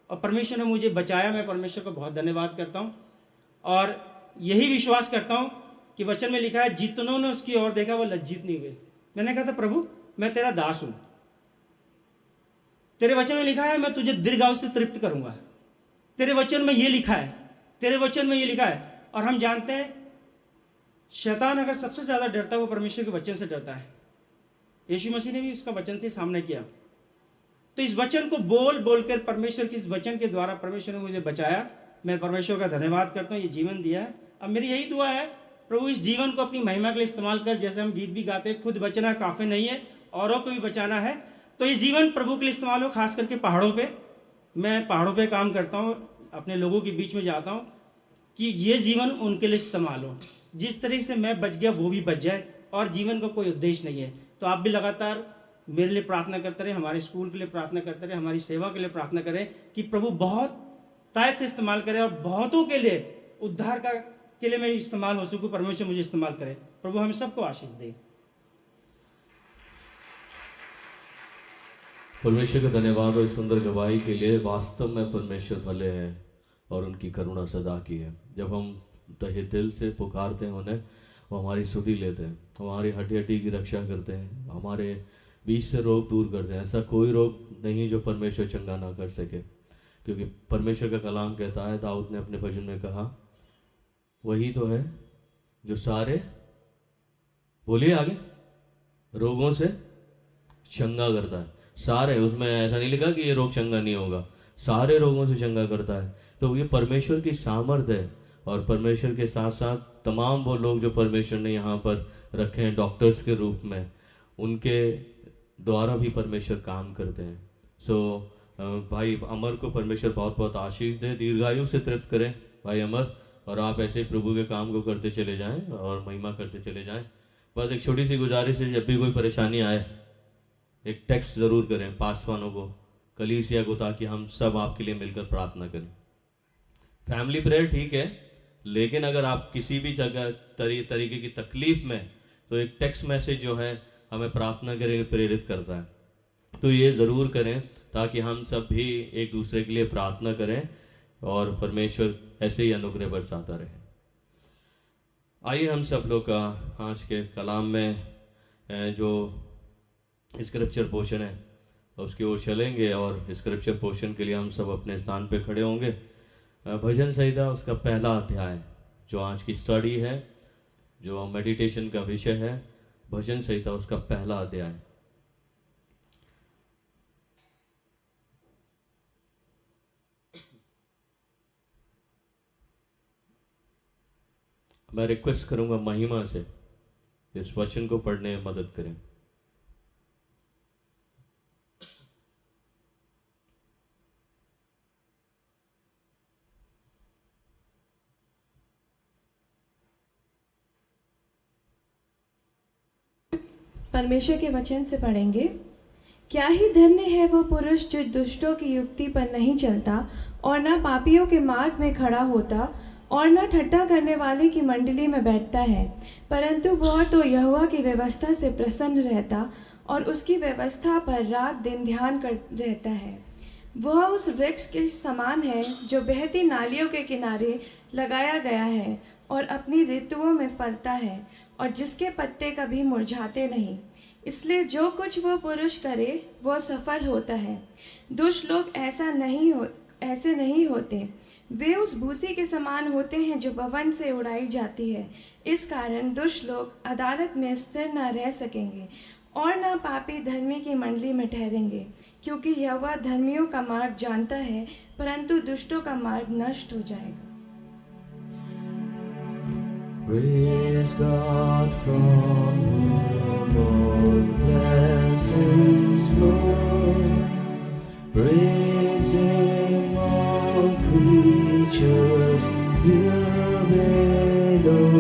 और परमेश्वर ने मुझे बचाया। मैं परमेश्वर को बहुत धन्यवाद करता हूँ और यही विश्वास करता हूँ कि वचन में लिखा है जितनों ने उसकी ओर देखा वो लज्जित नहीं हुए। मैंने कहा था प्रभु मैं तेरा दास हूं, तेरे वचन में लिखा है मैं तुझे दीर्घायु से तृप्त करूंगा। तेरे वचन में ये लिखा है, और हम जानते हैं शैतान अगर सबसे ज्यादा डरता है वो परमेश्वर के वचन से डरता है। यीशु मसीह ने भी उसका वचन से सामना किया। तो इस वचन को बोल कर परमेश्वर के इस वचन के द्वारा परमेश्वर ने मुझे बचाया। मैं परमेश्वर का धन्यवाद करता हूँ, ये जीवन दिया है। अब मेरी यही दुआ है, प्रभु इस जीवन को अपनी महिमा के लिए इस्तेमाल कर। जैसे हम गीत भी गाते हैं, खुद बचना काफी नहीं है, औरों को भी बचाना है। तो ये जीवन प्रभु के लिए इस्तेमाल हो, खास करके पहाड़ों पे। मैं पहाड़ों पे काम करता हूँ, अपने लोगों के बीच में जाता हूँ, कि ये जीवन उनके लिए इस्तेमाल हो। जिस तरह से मैं बच गया वो भी बच जाए, और जीवन का कोई उद्देश्य नहीं है। तो आप भी लगातार मेरे लिए प्रार्थना करते रहे, हमारे स्कूल के लिए प्रार्थना करते रहे, हमारी सेवा के लिए प्रार्थना करें कि प्रभु बहुत तायत से इस्तेमाल करे और बहुतों के लिए उद्धार के लिए मैं इस्तेमाल हो सकूं। परमेश्वर मुझे इस्तेमाल करे। प्रभु हम सबको आशीष दे। परमेश्वर का धन्यवाद और सुंदर गवाही के लिए। वास्तव में परमेश्वर भले हैं और उनकी करुणा सदा की है। जब हम तहे दिल से पुकारते हैं उन्हें, वो हमारी सुधि लेते हैं, हमारी हड्डी हड्डी की रक्षा करते हैं, हमारे बीच से रोग दूर कर दे। ऐसा कोई रोग नहीं जो परमेश्वर चंगा ना कर सके, क्योंकि परमेश्वर का कलाम कहता है, दाऊद ने अपने भजन में कहा, वही तो है जो सारे, बोलिए आगे, रोगों से चंगा करता है। सारे, उसमें ऐसा नहीं लिखा कि ये रोग चंगा नहीं होगा, सारे रोगों से चंगा करता है। तो ये परमेश्वर की सामर्थ है। और परमेश्वर के साथ साथ तमाम वो लोग जो परमेश्वर ने यहाँ पर रखे हैं डॉक्टर्स के रूप में, उनके द्वारा भी परमेश्वर काम करते हैं। सो भाई अमर को परमेश्वर बहुत बहुत आशीष दे, दीर्घायु से तृप्त करें भाई अमर, और आप ऐसे ही प्रभु के काम को करते चले जाएं और महिमा करते चले जाएं। बस एक छोटी सी गुजारिश है, जब भी कोई परेशानी आए एक टेक्स्ट ज़रूर करें पासवानों को, कलीसिया को, ताकि हम सब आपके लिए मिलकर प्रार्थना करें। फैमिली प्रेयर ठीक है, लेकिन अगर आप किसी भी जगह तरीके की तकलीफ में, तो एक टेक्स्ट मैसेज जो है हमें प्रार्थना के लिए प्रेरित करता है। तो ये ज़रूर करें ताकि हम सब भी एक दूसरे के लिए प्रार्थना करें और परमेश्वर ऐसे ही अनुग्रह बरसाता रहे। आइए हम सब लोग आज के कलाम में जो स्क्रिप्चर पोर्शन है उसकी ओर चलेंगे, और स्क्रिप्चर पोर्शन के लिए हम सब अपने स्थान पे खड़े होंगे। भजन संहिता उसका पहला अध्याय जो आज की स्टडी है, जो मेडिटेशन का विषय है, भजन संहिता उसका पहला अध्याय। मैं रिक्वेस्ट करूंगा महिमा से इस वचन को पढ़ने में मदद करें। परमेश्वर के वचन से पढ़ेंगे। क्या ही धन्य है वह पुरुष जो दुष्टों की युक्ति पर नहीं चलता और न पापियों के मार्ग में खड़ा होता और न ठट्ठा करने वाले की मंडली में बैठता है, परंतु वह तो यहोवा की व्यवस्था से प्रसन्न रहता और उसकी व्यवस्था पर रात दिन ध्यान कर रहता है। वह उस वृक्ष के समान है जो बहती नालियों के किनारे लगाया गया है और अपनी ऋतुओं में फलता है और जिसके पत्ते कभी मुरझाते नहीं। इसलिए जो कुछ वह पुरुष करे वह सफल होता है। दुष्ट लोग ऐसे नहीं होते, वे उस भूसी के समान होते हैं जो पवन से उड़ाई जाती है। इस कारण दुष्ट लोग अदालत में स्थिर न रह सकेंगे और न पापी धर्मी की मंडली में ठहरेंगे, क्योंकि यहोवा धर्मियों का मार्ग जानता है, परंतु दुष्टों का मार्ग नष्ट हो जाएगा। Praise God from whom all blessings flow. Praise Him all creatures here below.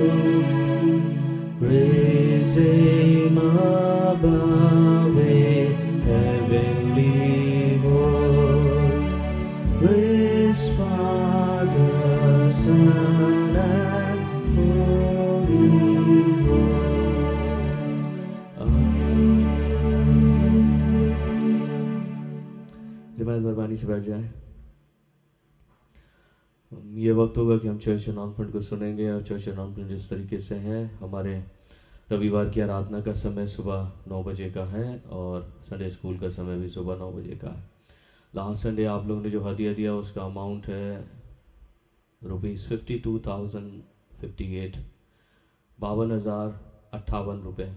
Praise Him above in heavenly host. Praise Father, Son, and Holy Ghost. Amen. जमात मेहरबानी से बैठ जाए। ये वक्त होगा कि हम चर्च अनाउंसमेंट को सुनेंगे, और चर्च अनाउंसमेंट जिस तरीके से है, हमारे रविवार की आराधना का समय सुबह 9 बजे का है और संडे स्कूल का समय भी सुबह 9 बजे का है। लास्ट संडे आप लोगों ने जो हदिया दिया उसका अमाउंट है ₹52,058, 52,058 रुपये।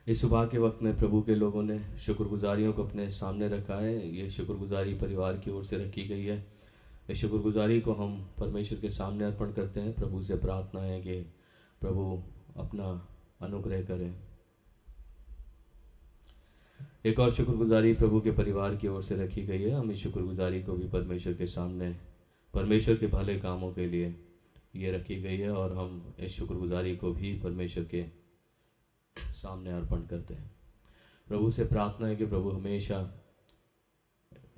इस सुबह के वक्त में प्रभु के लोगों ने शुक्रगुजारियों को अपने सामने रखा है। ये शुक्रगुजारी परिवार की ओर से रखी गई है। इस शुक्रगुजारी को हम परमेश्वर के सामने अर्पण करते हैं। प्रभु से प्रार्थना है कि प्रभु अपना अनुग्रह करें। एक और शुक्रगुजारी प्रभु के परिवार की ओर से रखी गई है। हम इस शुक्रगुजारी को भी परमेश्वर के सामने, परमेश्वर के भले कामों के लिए ये रखी गई है, और हम इस शुक्रगुजारी को भी परमेश्वर के सामने अर्पण करते हैं। प्रभु से प्रार्थना है कि प्रभु हमेशा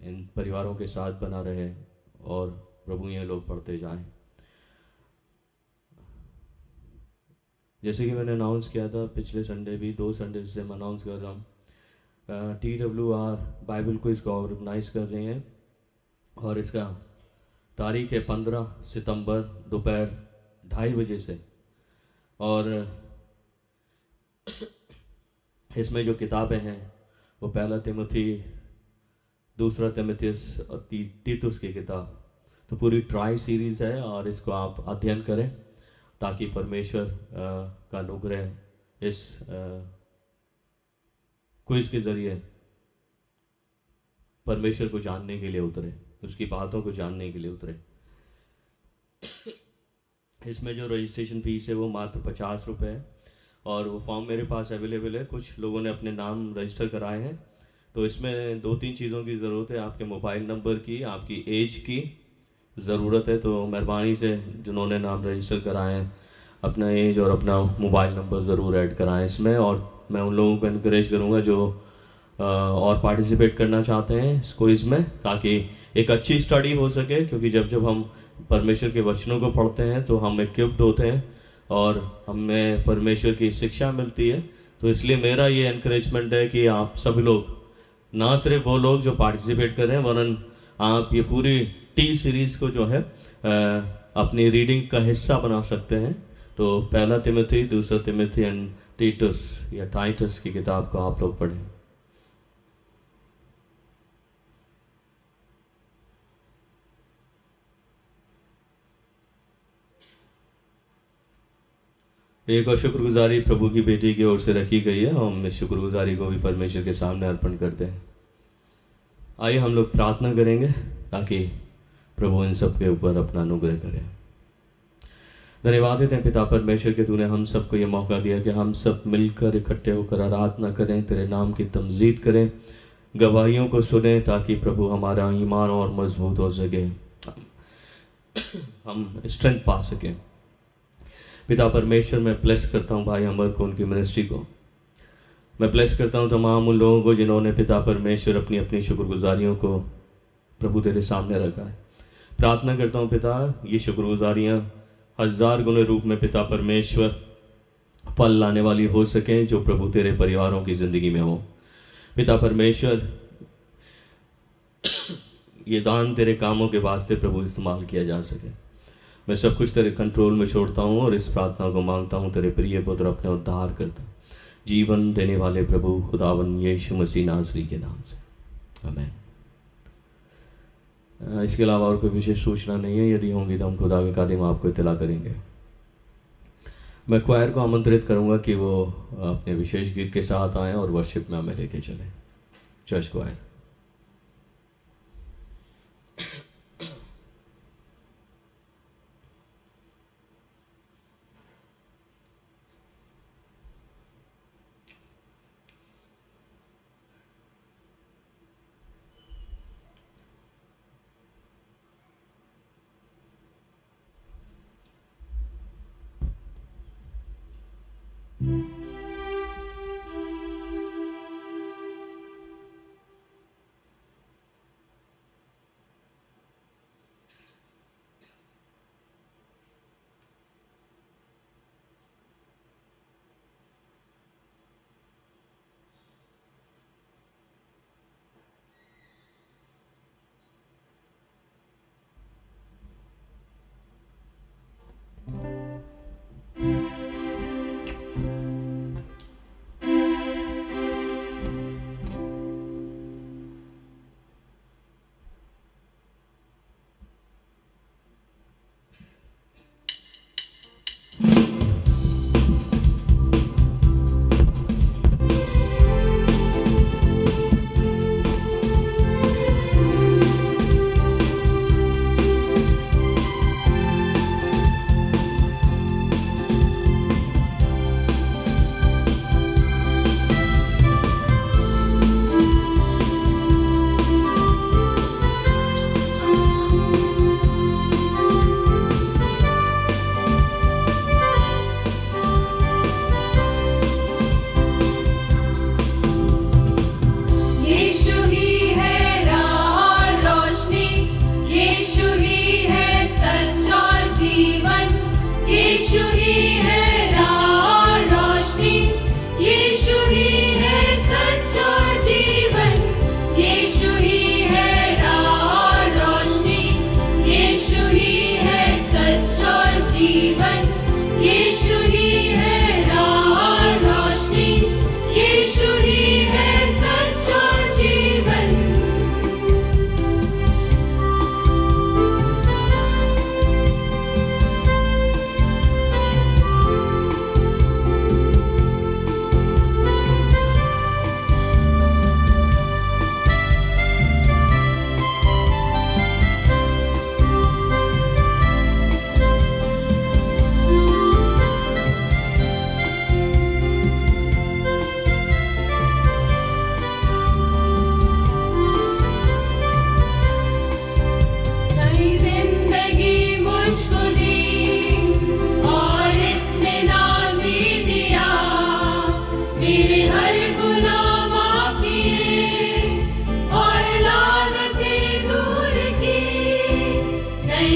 इन परिवारों के साथ बना रहे और प्रभु ये लोग बढ़ते जाएं। जैसे कि मैंने अनाउंस किया था पिछले संडे भी, 2 संडे से मैं अनाउंस कर रहा हूँ, TWR बाइबल क्विज को ऑर्गेनाइज कर रहे हैं, और इसका तारीख है 15 सितंबर दोपहर 2:30 बजे से। और इसमें जो किताबें हैं वो पहला तिमुथी, दूसरा तिमुथियुस और तीतुस की किताब, तो पूरी ट्राई सीरीज़ है और इसको आप अध्ययन करें ताकि परमेश्वर का अनुग्रह इस क्विज के ज़रिए परमेश्वर को जानने के लिए उतरे, उसकी बातों को जानने के लिए उतरे। इसमें जो रजिस्ट्रेशन फ़ीस है वो मात्र 50 रुपये है और वो फॉर्म मेरे पास अवेलेबल है। कुछ लोगों ने अपने नाम रजिस्टर कराए हैं, तो इसमें 2-3 चीज़ों की ज़रूरत है। आपके मोबाइल नंबर की, आपकी एज की ज़रूरत है, तो मेहरबानी से जिन्होंने नाम रजिस्टर कराए हैं अपना एज और अपना मोबाइल नंबर ज़रूर ऐड कराएं इसमें। और मैं उन लोगों को इनक्रेज करूँगा जो और पार्टिसिपेट करना चाहते हैं इस क्विज़ में, ताकि एक अच्छी स्टडी हो सके, क्योंकि जब जब हम परमेश्वर के वचनों को पढ़ते हैं तो हम इक्विप्ड होते हैं और हमें परमेश्वर की शिक्षा मिलती है। तो इसलिए मेरा ये इनक्रेजमेंट है कि आप सभी लोग, ना सिर्फ वो लोग जो पार्टिसिपेट कर रहे हैं, वरन आप ये पूरी टी सीरीज़ को जो है अपनी रीडिंग का हिस्सा बना सकते हैं। तो पहला तिमुथी, दूसरा तिमुथी एंड तीतुस या टाइटस की किताब को आप लोग पढ़ें। एक और शुक्रगुजारी प्रभु की बेटी की ओर से रखी गई है। हम इस शुक्रगुजारी को भी परमेश्वर के सामने अर्पण करते हैं। आइए हम लोग प्रार्थना करेंगे ताकि प्रभु इन सब के ऊपर अपना अनुग्रह करे। धन्यवाद देते हैं पिता परमेश्वर के, तूने हम सबको ये मौका दिया कि हम सब मिलकर इकट्ठे होकर आराधना करें, तेरे नाम की तमजीद करें, गवाहियों को सुने, ताकि प्रभु हमारा ईमान और मजबूत हो सके, हम स्ट्रेंथ पा सकें। पिता परमेश्वर, मैं ब्लेस करता हूँ भाई अमर को, उनकी मिनिस्ट्री को। मैं ब्लेस करता हूँ तमाम उन लोगों को जिन्होंने पिता परमेश्वर अपनी अपनी शुक्रगुजारियों को प्रभु तेरे सामने रखा है। प्रार्थना करता हूँ पिता, ये शुक्रगुजारियाँ 1000 गुने रूप में पिता परमेश्वर फल लाने वाली हो सकें, जो प्रभु तेरे परिवारों की ज़िंदगी में हो। पिता परमेश्वर, ये दान तेरे कामों के वास्ते प्रभु इस्तेमाल किया जा सके। मैं सब कुछ तेरे कंट्रोल में छोड़ता हूँ और इस प्रार्थना को मांगता हूँ तेरे प्रिय पुत्र अपने उद्धार करता, जीवन देने वाले प्रभु खुदावन यीशु मसीह नासरी के नाम से, आमीन। इसके अलावा और कोई विशेष सूचना नहीं है। यदि होंगी तो हम खुदा के कादिम आपको इत्तला करेंगे। मैं क्वायर को आमंत्रित करूंगा कि वो अपने विशेष गीत के साथ आएँ और वर्शिप में हमें लेके चलें। Church choir.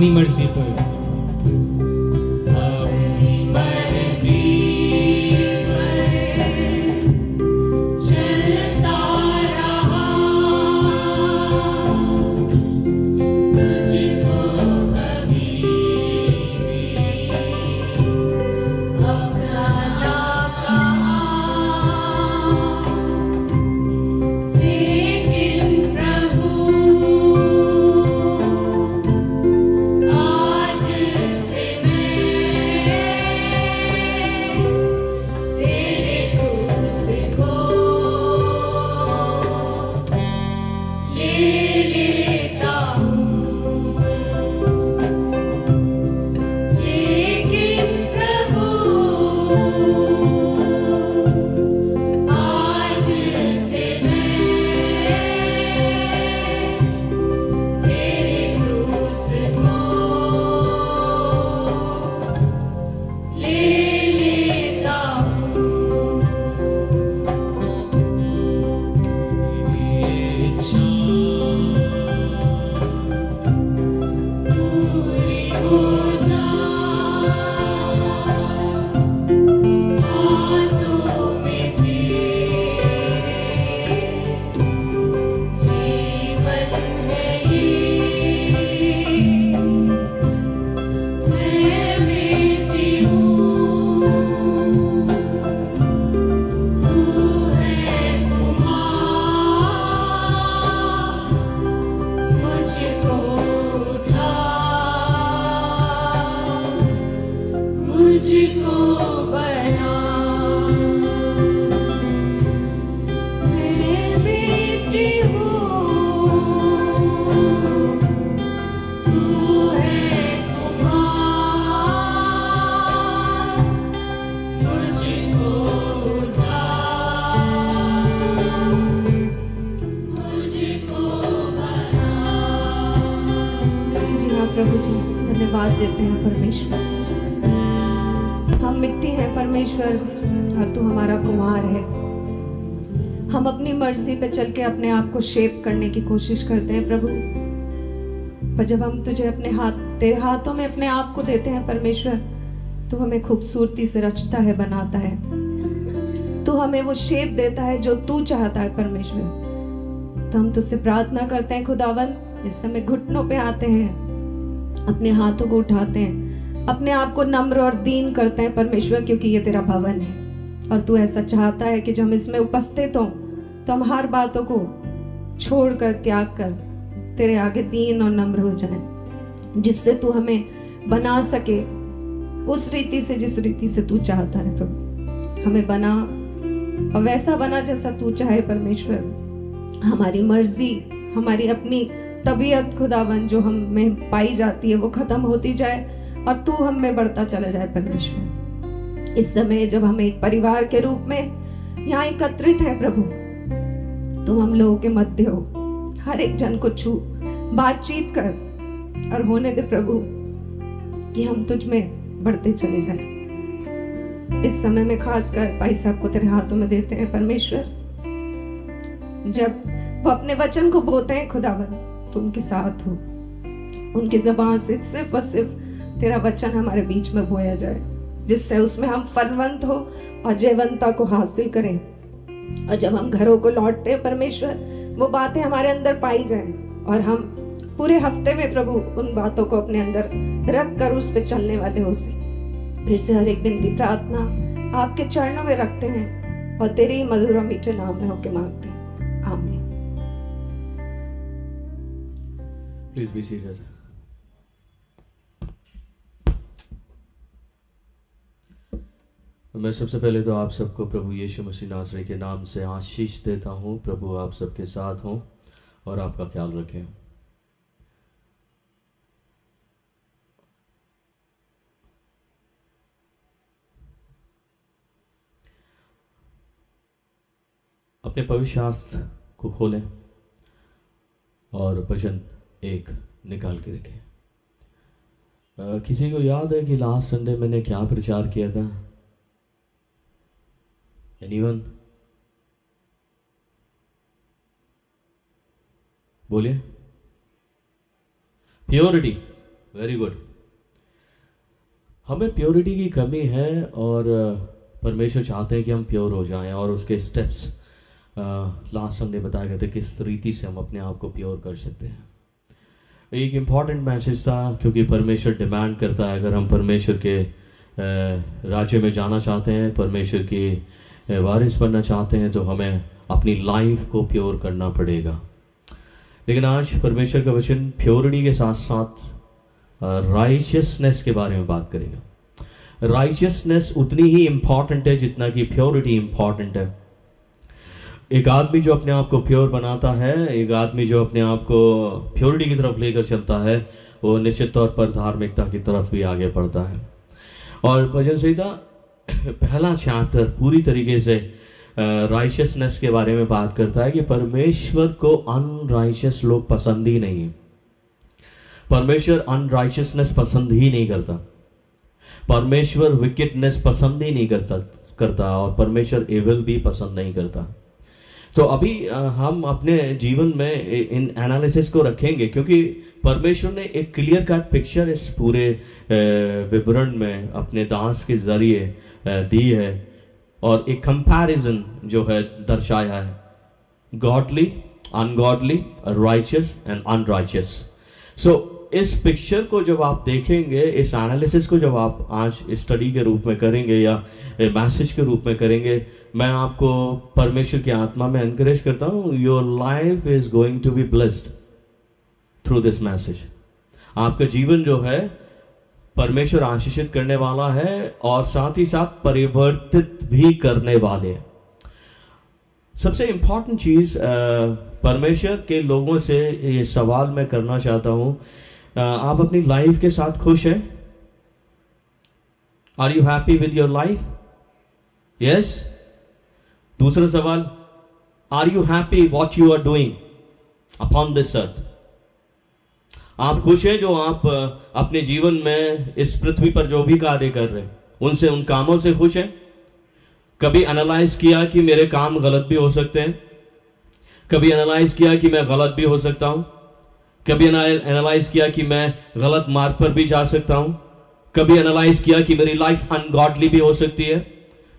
अपनी मर्जी पर। अपनी मर्जी पर चलता रहा, तुझको कभी भी अपना ना कहा, लेकिन प्रभु आज से मैं तेरे क्रूस को ले लेता हूँ, लेकिन प्रभु आज से मैं तेरे क्रूस को ले लेता हूँ। मेरी इच्छा पूरी हो जा, हाथों में तेरे जीवन है ये, मैं बेटी हूँ, तू है कुम्हार, मुझको उठा, मुझको बना, मैं बेटी हूँ, तू है कुम्हार, मुझको उठा, मुझको बना। जी हाँ प्रभु जी, धन्यवाद देते हैं परमेश्वर। हम मिट्टी हैं परमेश्वर और तू हमारा कुम्हार है। हम अपनी मर्जी पे चल के अपने आप को शेप करने की कोशिश करते हैं प्रभु, पर जब हम तुझे अपने तेरे हाथों में अपने आप को देते हैं परमेश्वर, तू हमें खूबसूरती से रचता है, बनाता है। तू हमें वो शेप देता है जो तू चाहता है परमेश्वर। तो हम तुझसे प्रार्थना करते हैं खुदावन, इस समय घुटनों पे आते हैं, अपने हाथों को उठाते हैं, अपने आप को नम्र और दीन करते हैं परमेश्वर, क्योंकि ये तेरा भवन है और तू ऐसा चाहता है कि जब हम इसमें उपस्थित हों तो हम हर बातों को छोड़कर, त्याग कर तेरे आगे दीन और नम्र हो जाएं, जिससे तू हमें बना सके उस रीति से जिस रीति से तू चाहता है प्रभु। हमें बना और वैसा बना जैसा तू चाहे परमेश्वर। हमारी मर्जी, हमारी अपनी तबीयत खुदावन जो हम में पाई जाती है वो खत्म होती जाए और तू हम में बढ़ता चला जाए परमेश्वर। इस समय जब हम एक परिवार के रूप में यहाँ एकत्रित हैं प्रभु, तुम हम लोगों के मध्य हो, हर एक जन को छू, बातचीत कर और होने दे प्रभु कि हम तुझ में बढ़ते चले जाएं। इस समय में खासकर भाई साहब को तेरे हाथों में देते हैं परमेश्वर। जब वो अपने वचन को बोलते हैं खुदावन, तो उनके साथ हो, उनकी ज़बान से सिर्फ और सिर्फ तेरा वचन हमारे बीच में बोया जाए, जिससे उसमें हम फलवंत हो और जयवंता को हासिल करें। और जब हम घरों को लौटते हैं परमेश्वर, वो बातें हमारे अंदर पाई जाएं और हम पूरे हफ्ते में प्रभु उन बातों को अपने अंदर रख कर उस पर चलने वाले हो सी। फिर से हर एक विनती प्रार्थना आपके चरणों में रखते हैं और तेरे ही मधुर और मीठे नाम में होके मांगते हैं, आमीन। Please be seated. मैं सबसे पहले तो आप सबको प्रभु यीशु मसीह नासरी के नाम से आशीष देता हूँ। प्रभु आप सबके साथ हों और आपका ख्याल रखें। अपने पवित्र शास्त्र को खोलें और भजन 1 निकाल के देखें। किसी को याद है कि लास्ट संडे मैंने क्या प्रचार किया था? एनीवन? बोलिए। प्योरिटी। Very good. हमें प्योरिटी की कमी है और परमेश्वर चाहते हैं कि हम प्योर हो जाएं, और उसके स्टेप्स लास्ट हमने बताया गया था किस रीति से हम अपने आप को प्योर कर सकते हैं। एक इम्पॉर्टेंट मैसेज था, क्योंकि परमेश्वर डिमांड करता है अगर हम परमेश्वर के राज्य में जाना चाहते हैं, परमेश्वर की वारिस बनना चाहते हैं, तो हमें अपनी लाइफ को प्योर करना पड़ेगा। लेकिन आज परमेश्वर का वचन प्योरिटी के साथ साथ राइचियसनेस के बारे में बात करेगा। राइचियसनेस उतनी ही इम्पॉर्टेंट है जितना कि प्योरिटी इम्पॉर्टेंट है। एक आदमी जो अपने आप को प्योर बनाता है, एक आदमी जो अपने आप को प्योरिटी की तरफ लेकर चलता है, वो निश्चित तौर पर धार्मिकता की तरफ भी आगे बढ़ता है। और भजन संहिता पहला चैप्टर पूरी तरीके से राइचियसनेस के बारे में बात करता है कि परमेश्वर को अनराइचियस लोग पसंद ही नहीं है। परमेश्वर अनराइचियसनेस पसंद ही नहीं करता, परमेश्वर विकेडनेस पसंद ही नहीं करता और परमेश्वर एविल भी पसंद नहीं करता। तो अभी हम अपने जीवन में इन एनालिसिस को रखेंगे, क्योंकि परमेश्वर ने एक क्लियर कट पिक्चर इस पूरे विवरण में अपने दास के जरिए दी है, और एक कंपैरिजन जो है दर्शाया है, godly, ungodly, righteous and unrighteous. सो इस पिक्चर को जब आप देखेंगे, इस एनालिसिस को जब आप आज स्टडी के रूप में करेंगे या मैसेज के रूप में करेंगे, मैं आपको परमेश्वर की आत्मा में एनकरेज करता हूँ, your life is going to be blessed through this message. आपका जीवन जो है परमेश्वर आशीषित करने वाला है और साथ ही साथ परिवर्तित भी करने वाले हैं। सबसे इंपॉर्टेंट चीज परमेश्वर के लोगों से ये सवाल मैं करना चाहता हूं, आप अपनी लाइफ के साथ खुश हैं? Are you happy with your life? Yes. दूसरा सवाल, are you happy what you are doing upon this earth? आप खुश हैं जो आप अपने जीवन में इस पृथ्वी पर जो भी कार्य कर रहे हैं उनसे, उन कामों से खुश हैं? कभी एनालाइज किया कि मेरे काम गलत भी हो सकते हैं? कभी एनालाइज किया कि मैं गलत भी हो सकता हूं? कभी एनालाइज किया कि मैं गलत मार्ग पर भी जा सकता हूं? कभी एनालाइज किया कि मेरी लाइफ अनगॉडली भी हो सकती है?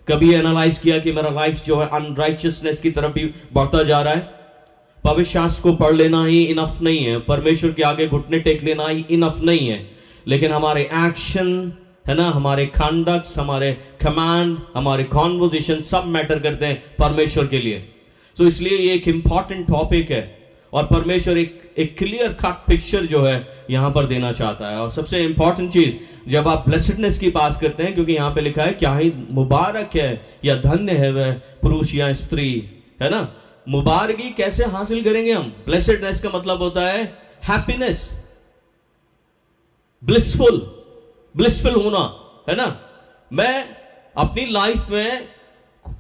कभी एनालाइज किया कि मेरा लाइफ जो है अनराइचियसनेस की तरफ भी बढ़ता जा रहा है? पवित्र शास्त्र को पढ़ लेना ही इनफ नहीं है, परमेश्वर के आगे घुटने टेक लेना ही इनफ नहीं है, लेकिन हमारे एक्शन है ना, हमारे कंडक्ट, हमारे कमांड, हमारे कॉन्वर्सेशन सब मैटर करते हैं परमेश्वर के लिए। तो इसलिए ये एक इंपॉर्टेंट टॉपिक है और परमेश्वर एक क्लियर कट पिक्चर जो है यहां पर देना चाहता है। और सबसे इंपॉर्टेंट चीज, जब आप ब्लेसेडनेस की बात करते हैं, क्योंकि यहां पे लिखा है क्या ही मुबारक है या धन्य है वह पुरुष या स्त्री, है ना। मुबारकी कैसे हासिल करेंगे हम? ब्लेसेडनेस का मतलब होता है हैप्पीनेस, ब्लिसफुल होना, है ना। मैं अपनी लाइफ में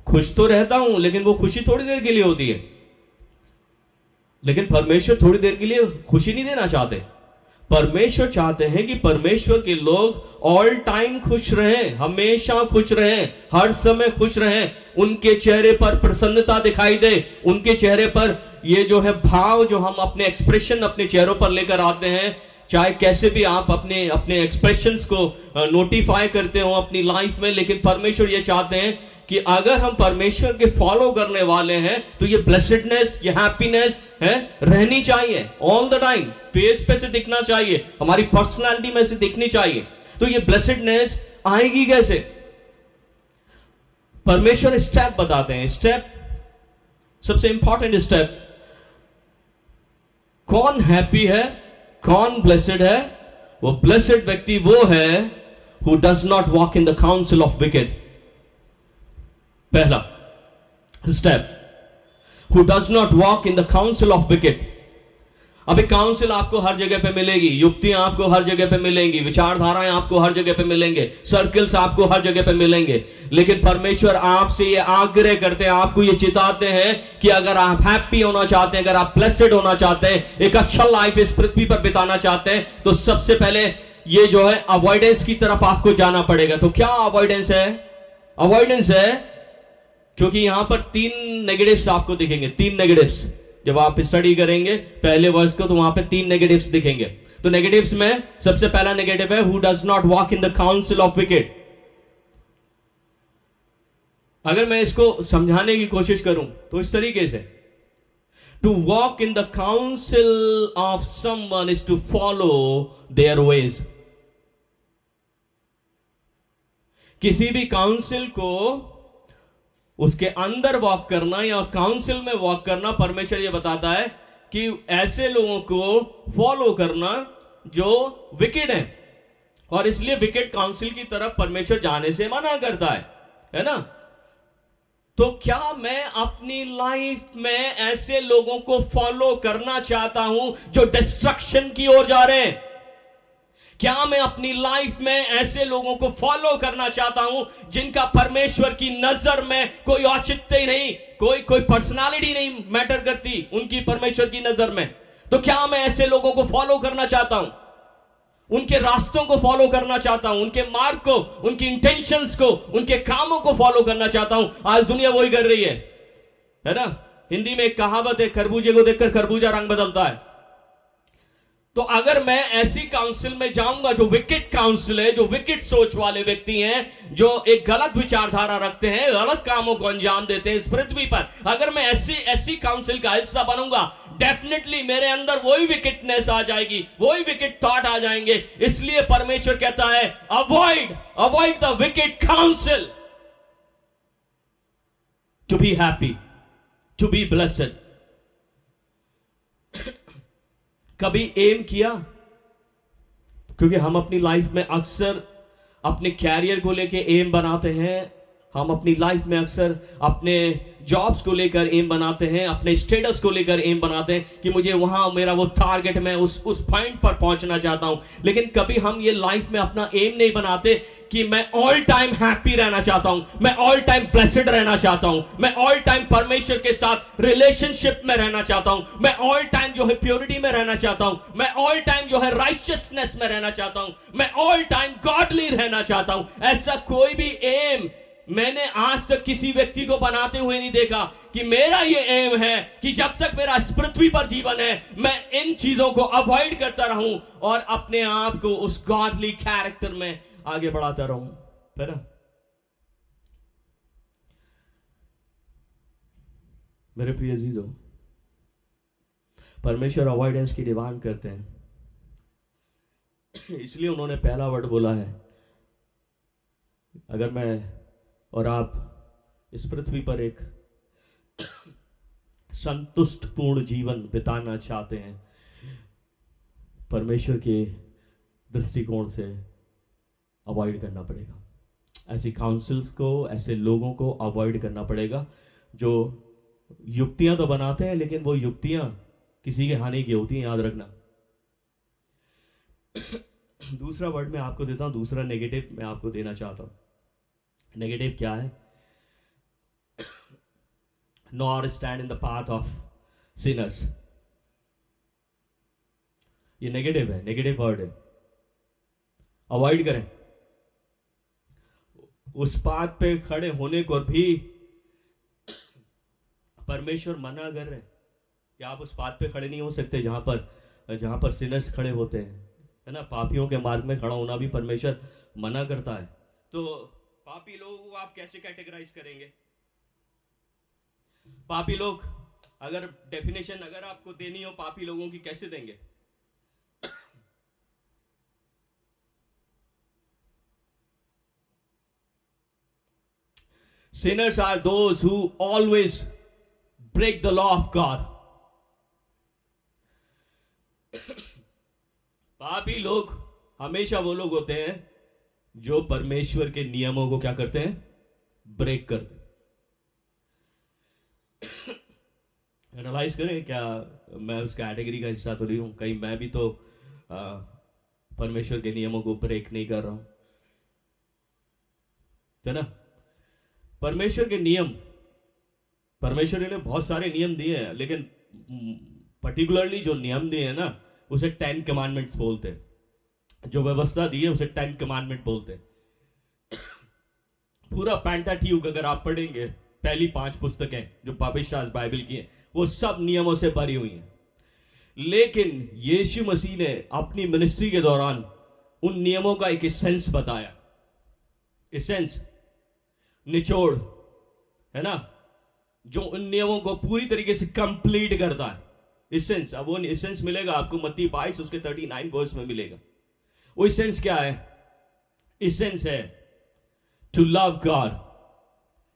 खुश तो रहता हूं, लेकिन वो खुशी थोड़ी देर के लिए होती है। लेकिन परमेश्वर थोड़ी देर के लिए खुशी नहीं देना चाहते। परमेश्वर चाहते हैं कि परमेश्वर के लोग ऑल टाइम खुश रहें, हमेशा खुश रहें, हर समय खुश रहें, उनके चेहरे पर प्रसन्नता दिखाई दे, उनके चेहरे पर ये जो है भाव जो हम अपने एक्सप्रेशन अपने चेहरों पर लेकर आते हैं, चाहे कैसे भी आप अपने एक्सप्रेशंस को नोटिफाई करते हो अपनी लाइफ में, लेकिन परमेश्वर ये चाहते हैं कि अगर हम परमेश्वर के फॉलो करने वाले हैं तो ये ब्लेसेडनेस, ये हैप्पीनेस है रहनी चाहिए ऑल द टाइम, फेस पे से दिखना चाहिए, हमारी पर्सनालिटी में से दिखनी चाहिए। तो ये ब्लेसेडनेस आएगी कैसे? परमेश्वर स्टेप बताते हैं। स्टेप, सबसे इंपॉर्टेंट स्टेप, कौन हैप्पी है, कौन ब्लेसेड है? वो ब्लेसेड व्यक्ति वो है who does not walk in the council of wicked. पहला step, who does not walk in the council of wicked. अभी काउंसिल आपको हर जगह पे मिलेगी, युक्तियां आपको हर जगह पे मिलेंगी, विचारधाराएं आपको हर जगह पे मिलेंगे, सर्कल्स आपको हर जगह पे मिलेंगे, लेकिन परमेश्वर आपसे ये आग्रह करते हैं, आपको ये चिताते हैं कि अगर आप हैप्पी होना चाहते हैं, अगर आप ब्लेसेड होना चाहते हैं, एक अच्छा लाइफ इस पृथ्वी पर बिताना चाहते हैं, तो सबसे पहले ये जो है अवॉइडेंस की तरफ आपको जाना पड़ेगा। तो क्या अवॉइडेंस है? अवॉइडेंस है क्योंकि यहां पर 3 नेगेटिव्स आपको दिखेंगे, 3 नेगेटिव्स। जब आप स्टडी करेंगे पहले वर्स को, तो वहां पे 3 नेगेटिव्स दिखेंगे। तो नेगेटिव्स में सबसे पहला नेगेटिव है, who does not walk in the council of wicked. अगर मैं इसको समझाने की कोशिश करूं तो इस तरीके से, to walk in the council of someone is to follow their ways. किसी भी काउंसिल को उसके अंदर वॉक करना या काउंसिल में वॉक करना, परमेश्वर ये बताता है कि ऐसे लोगों को फॉलो करना जो विकेड हैं, और इसलिए विकेड काउंसिल की तरफ परमेश्वर जाने से मना करता है ना। तो क्या मैं अपनी लाइफ में ऐसे लोगों को फॉलो करना चाहता हूं जो डिस्ट्रक्शन की ओर जा रहे हैं? क्या मैं अपनी लाइफ में ऐसे लोगों को फॉलो करना चाहता हूं जिनका परमेश्वर की नजर में कोई औचित्य ही नहीं, कोई पर्सनालिटी नहीं मैटर करती उनकी परमेश्वर की नजर में? तो क्या मैं ऐसे लोगों को फॉलो करना चाहता हूं, उनके रास्तों को फॉलो करना चाहता हूं, उनके मार्ग को, उनकी इंटेंशंस को, उनके कामों को फॉलो करना चाहता हूं? आज दुनिया वही कर रही है ना। हिंदी में एक कहावत है, खरबूजे को देखकर खरबूजा रंग बदलता है। तो अगर मैं ऐसी काउंसिल में जाऊंगा जो विकेट काउंसिल है, जो विकेट सोच वाले व्यक्ति हैं, जो एक गलत विचारधारा रखते हैं, गलत कामों को अंजाम देते हैं इस पृथ्वी पर, अगर मैं ऐसी काउंसिल का हिस्सा बनूंगा, डेफिनेटली मेरे अंदर वही विकेटनेस आ जाएगी, वही विकेट थॉट आ जाएंगे। इसलिए परमेश्वर कहता है, avoid the wicked council to be happy, to be blessed. कभी एम किया? क्योंकि हम अपनी लाइफ में अक्सर अपने कैरियर को लेके एम बनाते हैं, हम अपनी लाइफ में अक्सर अपने जॉब्स को लेकर एम बनाते हैं, अपने स्टेटस को लेकर एम बनाते हैं कि मुझे वहां मेरा वो टारगेट, मैं उस पॉइंट पर पहुंचना चाहता हूं। लेकिन कभी हम ये लाइफ में अपना एम नहीं बनाते कि मैं ऑल टाइम हैप्पी रहना चाहता हूं, मैं ऑल टाइम ब्लेस्ड रहना चाहता हूं, मैं ऑल टाइम परमेश्वर के साथ रिलेशनशिप में रहना चाहता हूं, मैं ऑल टाइम जो है प्योरिटी में रहना चाहता हूं, मैं ऑल टाइम जो है राइचियसनेस में रहना चाहता हूं, मैं ऑल टाइम गॉडली रहना चाहता हूं। ऐसा कोई भी एम मैंने आज तक किसी व्यक्ति को बनाते हुए नहीं देखा कि मेरा ये एम है कि जब तक मेरा इस पृथ्वी पर जीवन है मैं इन चीजों को अवॉइड करता रहूं और अपने आप को उस गॉडली कैरेक्टर में आगे बढ़ाता रहूं, है ना। मेरे प्रिय अजीजों, परमेश्वर अवॉइडेंस की डिमांड करते हैं, इसलिए उन्होंने पहला वर्ड बोला है, अगर मैं और आप इस पृथ्वी पर एक संतुष्टपूर्ण जीवन बिताना चाहते हैं, परमेश्वर के दृष्टिकोण से अवॉइड करना पड़ेगा। ऐसी काउंसिल्स को, ऐसे लोगों को अवॉइड करना पड़ेगा जो युक्तियां तो बनाते हैं लेकिन वो युक्तियां किसी के हानि की होती हैं, याद रखना। दूसरा वर्ड मैं आपको देता हूं, दूसरा नेगेटिव मैं आपको देना चाहता हूं। नेगेटिव क्या है? Nor stand in the path of Sinners. ये नेगेटिव है, नेगेटिव वर्ड है। अवॉइड करें, उस पाथ पे खड़े होने को भी परमेश्वर मना कर रहे हैं कि आप उस पाथ पे खड़े नहीं हो सकते जहां पर सिनर्स खड़े होते हैं, है ना। पापियों के मार्ग में खड़ा होना भी परमेश्वर मना करता है। तो पापी लोगों को आप कैसे कैटेगराइज करेंगे? पापी लोग, अगर डेफिनेशन अगर आपको देनी हो पापी लोगों की, कैसे देंगे? Sinners are those who always break the law of God. पापी लोग हमेशा वो लोग होते हैं जो परमेश्वर के नियमों को क्या करते हैं? ब्रेक करते हैं। एनालाइज करें, क्या मैं उस कैटेगरी का हिस्सा तो नहीं हूं? कहीं मैं भी तो परमेश्वर के नियमों को ब्रेक नहीं कर रहा हूं, है ना। परमेश्वर के नियम, परमेश्वर ने बहुत सारे नियम दिए हैं, लेकिन पर्टिकुलरली जो नियम दिए हैं ना, उसे 10 कमांडमेंट्स बोलते हैं। जो व्यवस्था दी है उसे 10 कमांडमेंट बोलते हैं। पूरा पेंटाट्यूक अगर आप पढ़ेंगे, पहली 5 पुस्तकें जो भविष्य बाइबल की हैं, वो सब नियमों से भरी हुई हैं। लेकिन यीशु मसीह ने अपनी मिनिस्ट्री के दौरान उन नियमों का एक एसेंस बताया, एसेंस, निचोड़, है ना, जो उन नियमों को पूरी तरीके से कंप्लीट करता है। एसेंस, अब वो एसेंस मिलेगा आपको मत्ती 22 उसके 39 वर्स में मिलेगा। वो एसेंस क्या है? एसेंस है टू लव गॉड,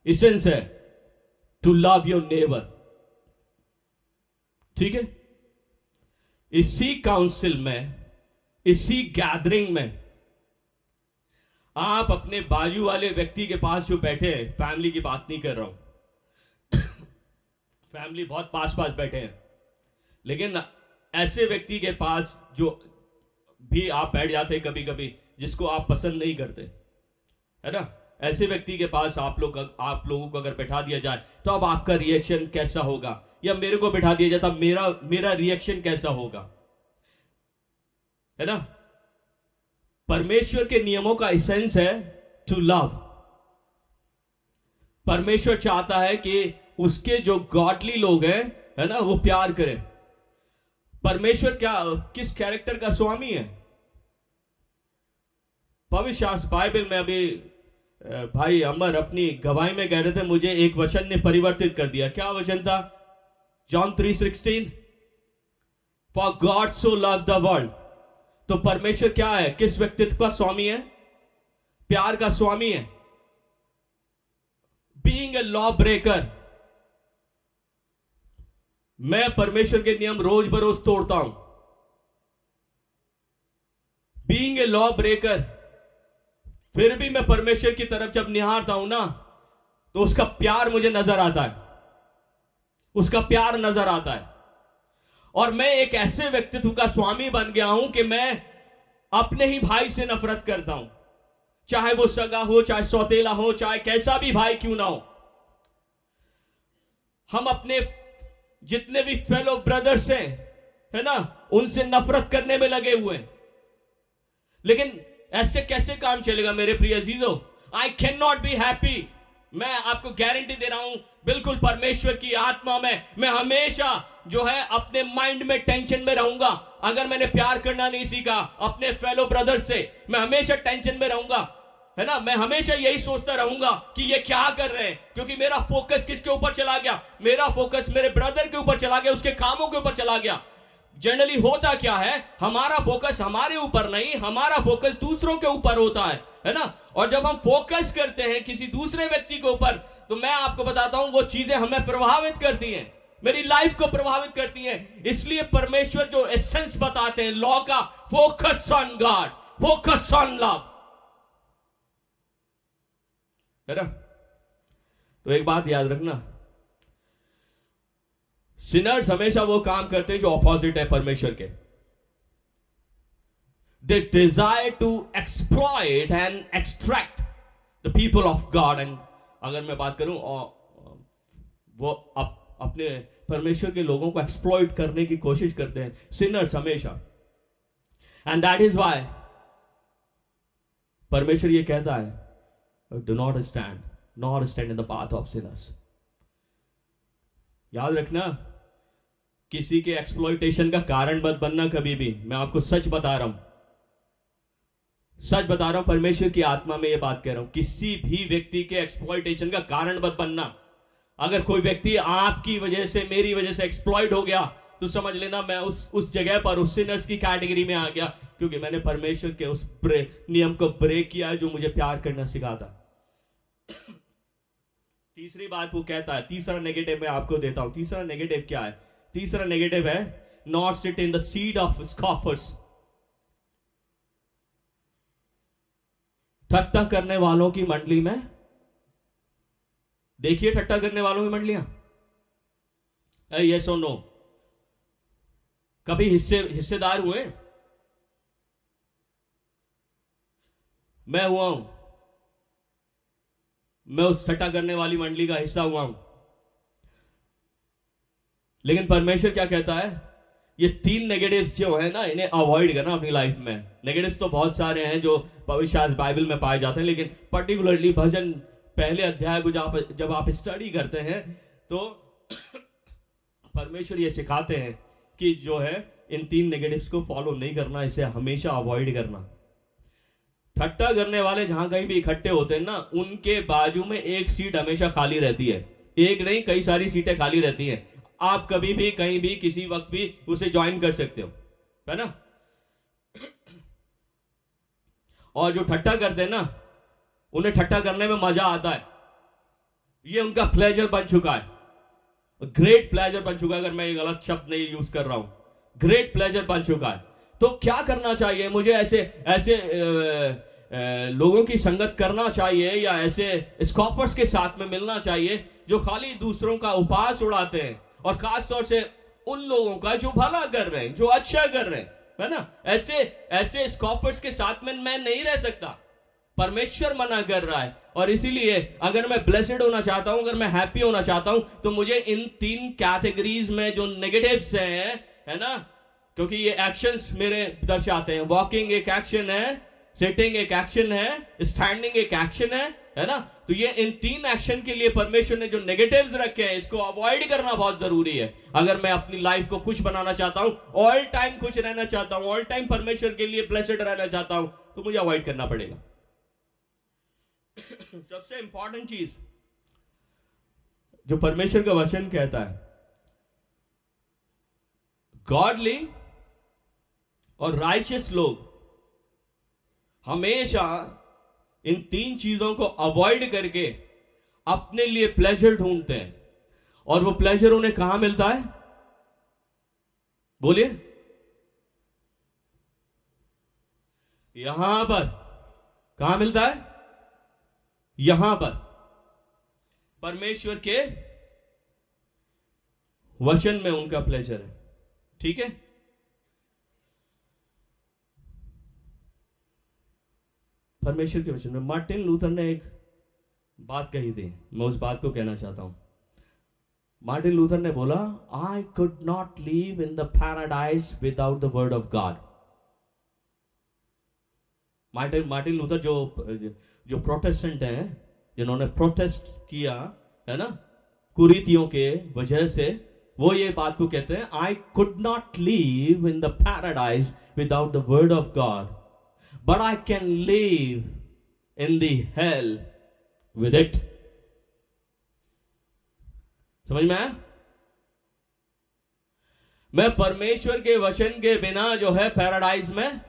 एसेंस है टू लव योर नेबर। ठीक है, इसी काउंसिल में, इसी गैदरिंग में आप अपने बाजू वाले व्यक्ति के पास जो बैठे हैं, फैमिली की बात नहीं कर रहा हूं फैमिली बहुत पास पास बैठे हैं, लेकिन ऐसे व्यक्ति के पास जो भी आप बैठ जाते हैं कभी कभी, जिसको आप पसंद नहीं करते, है ना, ऐसे व्यक्ति के पास आप लोगों को अगर बैठा दिया जाए तो अब आपका रिएक्शन कैसा होगा? या मेरे को बैठा दिया जाता, मेरा रिएक्शन कैसा होगा? है ना। परमेश्वर के नियमों का एसेंस है टू लव। परमेश्वर चाहता है कि उसके जो गॉडली लोग हैं, है ना, वो प्यार करें। परमेश्वर किस कैरेक्टर का स्वामी है? पवित्र शास्त्र बाइबल में अभी भाई अमर अपनी गवाही में कह रहे थे, मुझे एक वचन ने परिवर्तित कर दिया। क्या वचन था? John 3:16, for God so love the world. तो परमेश्वर क्या है? किस व्यक्तित्व का स्वामी है? प्यार का स्वामी है। बीइंग ए लॉ ब्रेकर, मैं परमेश्वर के नियम रोज बरोज तोड़ता हूं। बीइंग ए लॉ ब्रेकर, फिर भी मैं परमेश्वर की तरफ जब निहारता हूं ना, तो उसका प्यार मुझे नजर आता है, उसका प्यार नजर आता है। और मैं एक ऐसे व्यक्तित्व का स्वामी बन गया हूं कि मैं अपने ही भाई से नफरत करता हूं, चाहे वो सगा हो, चाहे सौतेला हो, चाहे कैसा भी भाई क्यों ना हो। हम अपने जितने भी फेलो ब्रदर्स हैं, है ना, उनसे नफरत करने में लगे हुए हैं। लेकिन ऐसे कैसे काम चलेगा मेरे प्रिय अजीजों? I can not be happy. मैं आपको गारंटी दे रहा हूं, बिल्कुल परमेश्वर की आत्मा में मैं हमेशा जो है अपने माइंड में टेंशन में रहूंगा। अगर मैंने प्यार करना नहीं सीखा अपने फेलो ब्रदर से, मैं हमेशा टेंशन में रहूंगा, है ना। मैं हमेशा यही सोचता रहूंगा कि ये क्या कर रहे हैं, क्योंकि मेरा फोकस किसके ऊपर चला गया? मेरा फोकस मेरे ब्रदर के ऊपर चला गया, उसके कामों के ऊपर चला गया। जनरली होता क्या है, हमारा फोकस हमारे ऊपर नहीं, हमारा फोकस दूसरों के ऊपर होता है ना। और जब हम फोकस करते हैं किसी दूसरे व्यक्ति के ऊपर, तो मैं आपको बताता हूं वो चीजें हमें प्रभावित करती हैं, मेरी लाइफ को प्रभावित करती हैं। इसलिए परमेश्वर जो एसेंस बताते हैं लॉ का, focus on God, focus on love, है ना। तो एक बात याद रखना, सिनर्स हमेशा वो काम करते हैं जो ऑपोजिट है परमेश्वर के। They desire to exploit and extract the people of God. And अगर मैं बात करूं, वो अपने परमेश्वर के लोगों को एक्सप्लॉइट करने की कोशिश करते हैं सिनर्स हमेशा। एंड दैट इज वाई परमेश्वर ये कहता है, do not stand in the path of Sinners. याद रखना, किसी के एक्सप्लॉइटेशन का कारण मत बनना कभी भी। मैं आपको सच बता रहा हूं, सच बता रहा हूं, परमेश्वर की आत्मा में यह बात कह रहा हूं, किसी भी व्यक्ति के एक्सप्लॉइटेशन का कारण मत बनना। अगर कोई व्यक्ति आपकी वजह से, मेरी वजह से एक्सप्लॉइट हो गया, तो समझ लेना मैं उस जगह पर उस सिनर्स की कैटेगरी में आ गया, क्योंकि मैंने परमेश्वर के उस नियम को ब्रेक किया जो मुझे प्यार करना सिखाता। तीसरी बात वो कहता है, तीसरा नेगेटिव मैं आपको देता हूं। तीसरा नेगेटिव क्या है? तीसरा नेगेटिव है not sit in the seat of scoffers. ठट्टा करने वालों की मंडली में, देखिए ठट्टा करने वालों की मंडलियां, यस और नो, कभी हिस्सेदार हुए? मैं हुआ हूं, मैं उस ठट्टा करने वाली मंडली का हिस्सा हुआ हूं। लेकिन परमेश्वर क्या कहता है? ये 3 नेगेटिव्स जो है ना, इन्हें अवॉइड करना अपनी लाइफ में। नेगेटिव्स तो बहुत सारे हैं जो पवित्र शास्त्र बाइबल में पाए जाते हैं, लेकिन पर्टिकुलरली भजन पहले अध्याय को जब आप स्टडी करते हैं, तो परमेश्वर ये सिखाते हैं कि जो है इन 3 नेगेटिव्स को फॉलो नहीं करना, इसे हमेशा अवॉइड करना। ठट्टा करने वाले जहां कहीं भी इकट्ठे होते हैं ना, उनके बाजू में एक सीट हमेशा खाली रहती है। एक नहीं, कई सारी सीटें खाली रहती हैं। आप कभी भी कहीं भी किसी वक्त भी उसे ज्वाइन कर सकते हो, है ना। और जो ठट्टा करते हैं ना, उन्हें ठट्टा करने में मजा आता है। ये उनका प्लेजर बन चुका है, ग्रेट प्लेजर बन चुका है। अगर मैं ये गलत शब्द नहीं यूज कर रहा हूं, ग्रेट प्लेजर बन चुका है। तो क्या करना चाहिए मुझे? ऐसे लोगों की संगत करना चाहिए, या ऐसे स्कॉपर्स के साथ में मिलना चाहिए जो खाली दूसरों का उपहास उड़ाते हैं, और खासतौर से उन लोगों का जो भला कर रहे हैं, जो अच्छा कर रहे हैं, है ना। ऐसे स्कॉपर्स के साथ में मैं नहीं रह सकता, परमेश्वर मना कर रहा है। और इसीलिए अगर मैं ब्लेस्ड होना चाहता हूं, अगर मैं हैप्पी होना चाहता हूं, तो मुझे इन 3 कैटेगरीज में जो नेगेटिव्स हैं, है ना, क्योंकि ये एक्शंस मेरे दर्शाते हैं। वॉकिंग एक एक्शन है, सिटिंग एक एक्शन है, स्टैंडिंग एक एक्शन है ना। तो ये इन 3 एक्शन के लिए परमेश्वर ने जो नेगेटिव्स रखे हैं, इसको अवॉइड करना बहुत जरूरी है। अगर मैं अपनी लाइफ को खुश बनाना चाहता हूं, ऑल टाइम खुश रहना चाहता हूं, ऑल टाइम परमेश्वर के लिए ब्लेस्ड रहना चाहता हूं, तो मुझे अवॉइड करना पड़ेगा। सबसे इंपॉर्टेंट चीज जो परमेश्वर का वचन कहता है, गॉडली और राइचियस लोग हमेशा इन 3 चीजों को अवॉइड करके अपने लिए प्लेजर ढूंढते हैं। और वो प्लेजर उन्हें कहां मिलता है? बोलिए। यहां पर। कहां मिलता है? यहां पर। परमेश्वर के वचन में उनका प्लेजर है। ठीक है। परमेश्वर के वचन में मार्टिन लूथर ने एक बात कही थी, मैं उस बात को कहना चाहता हूं। मार्टिन लूथर ने बोला, I could not live in the paradise without the word of God. Martin Luther जो प्रोटेस्टेंट हैं, जिन्होंने प्रोटेस्ट किया, है ना, कुरीतियों के वजह से, वो ये बात को कहते हैं, I could not live in the paradise without the word of God, but I can live in the hell with it. समझ में आया? मैं परमेश्वर के वचन के बिना जो है पैराडाइज में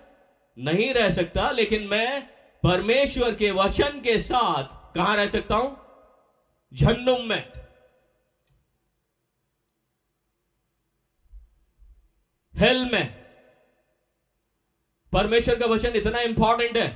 नहीं रह सकता, लेकिन मैं परमेश्वर के वचन के साथ कहां रह सकता हूं? जहन्नुम में। हेल में। परमेश्वर का वचन इतना इंपॉर्टेंट है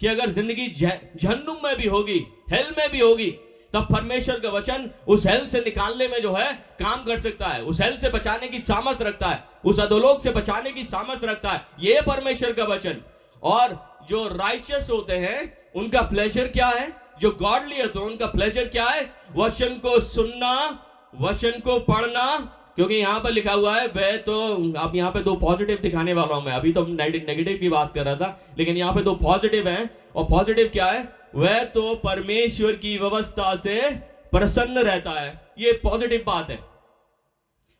कि अगर जिंदगी जहन्नुम में भी होगी, हेल में भी होगी, तब परमेश्वर का वचन उस हेल से निकालने में जो है काम कर सकता है, उस हेल से बचाने की सामर्थ रखता है, उस अधोलोक से बचाने की सामर्थ रखता है। यह परमेश्वर का वचन। और जो राइचियस होते हैं उनका प्लेजर क्या है? जो गॉडली है तो उनका प्लेजर क्या है? वचन को सुनना, वचन को पढ़ना। क्योंकि यहां पर लिखा हुआ है, वह तो, आप यहां पे 2 पॉजिटिव दिखाने वाला हूं मैं। अभी तो नेगेटिव की बात कर रहा था, लेकिन यहां पे 2 पॉजिटिव हैं। और पॉजिटिव क्या है? वह तो परमेश्वर की व्यवस्था से प्रसन्न रहता है। ये पॉजिटिव बात है।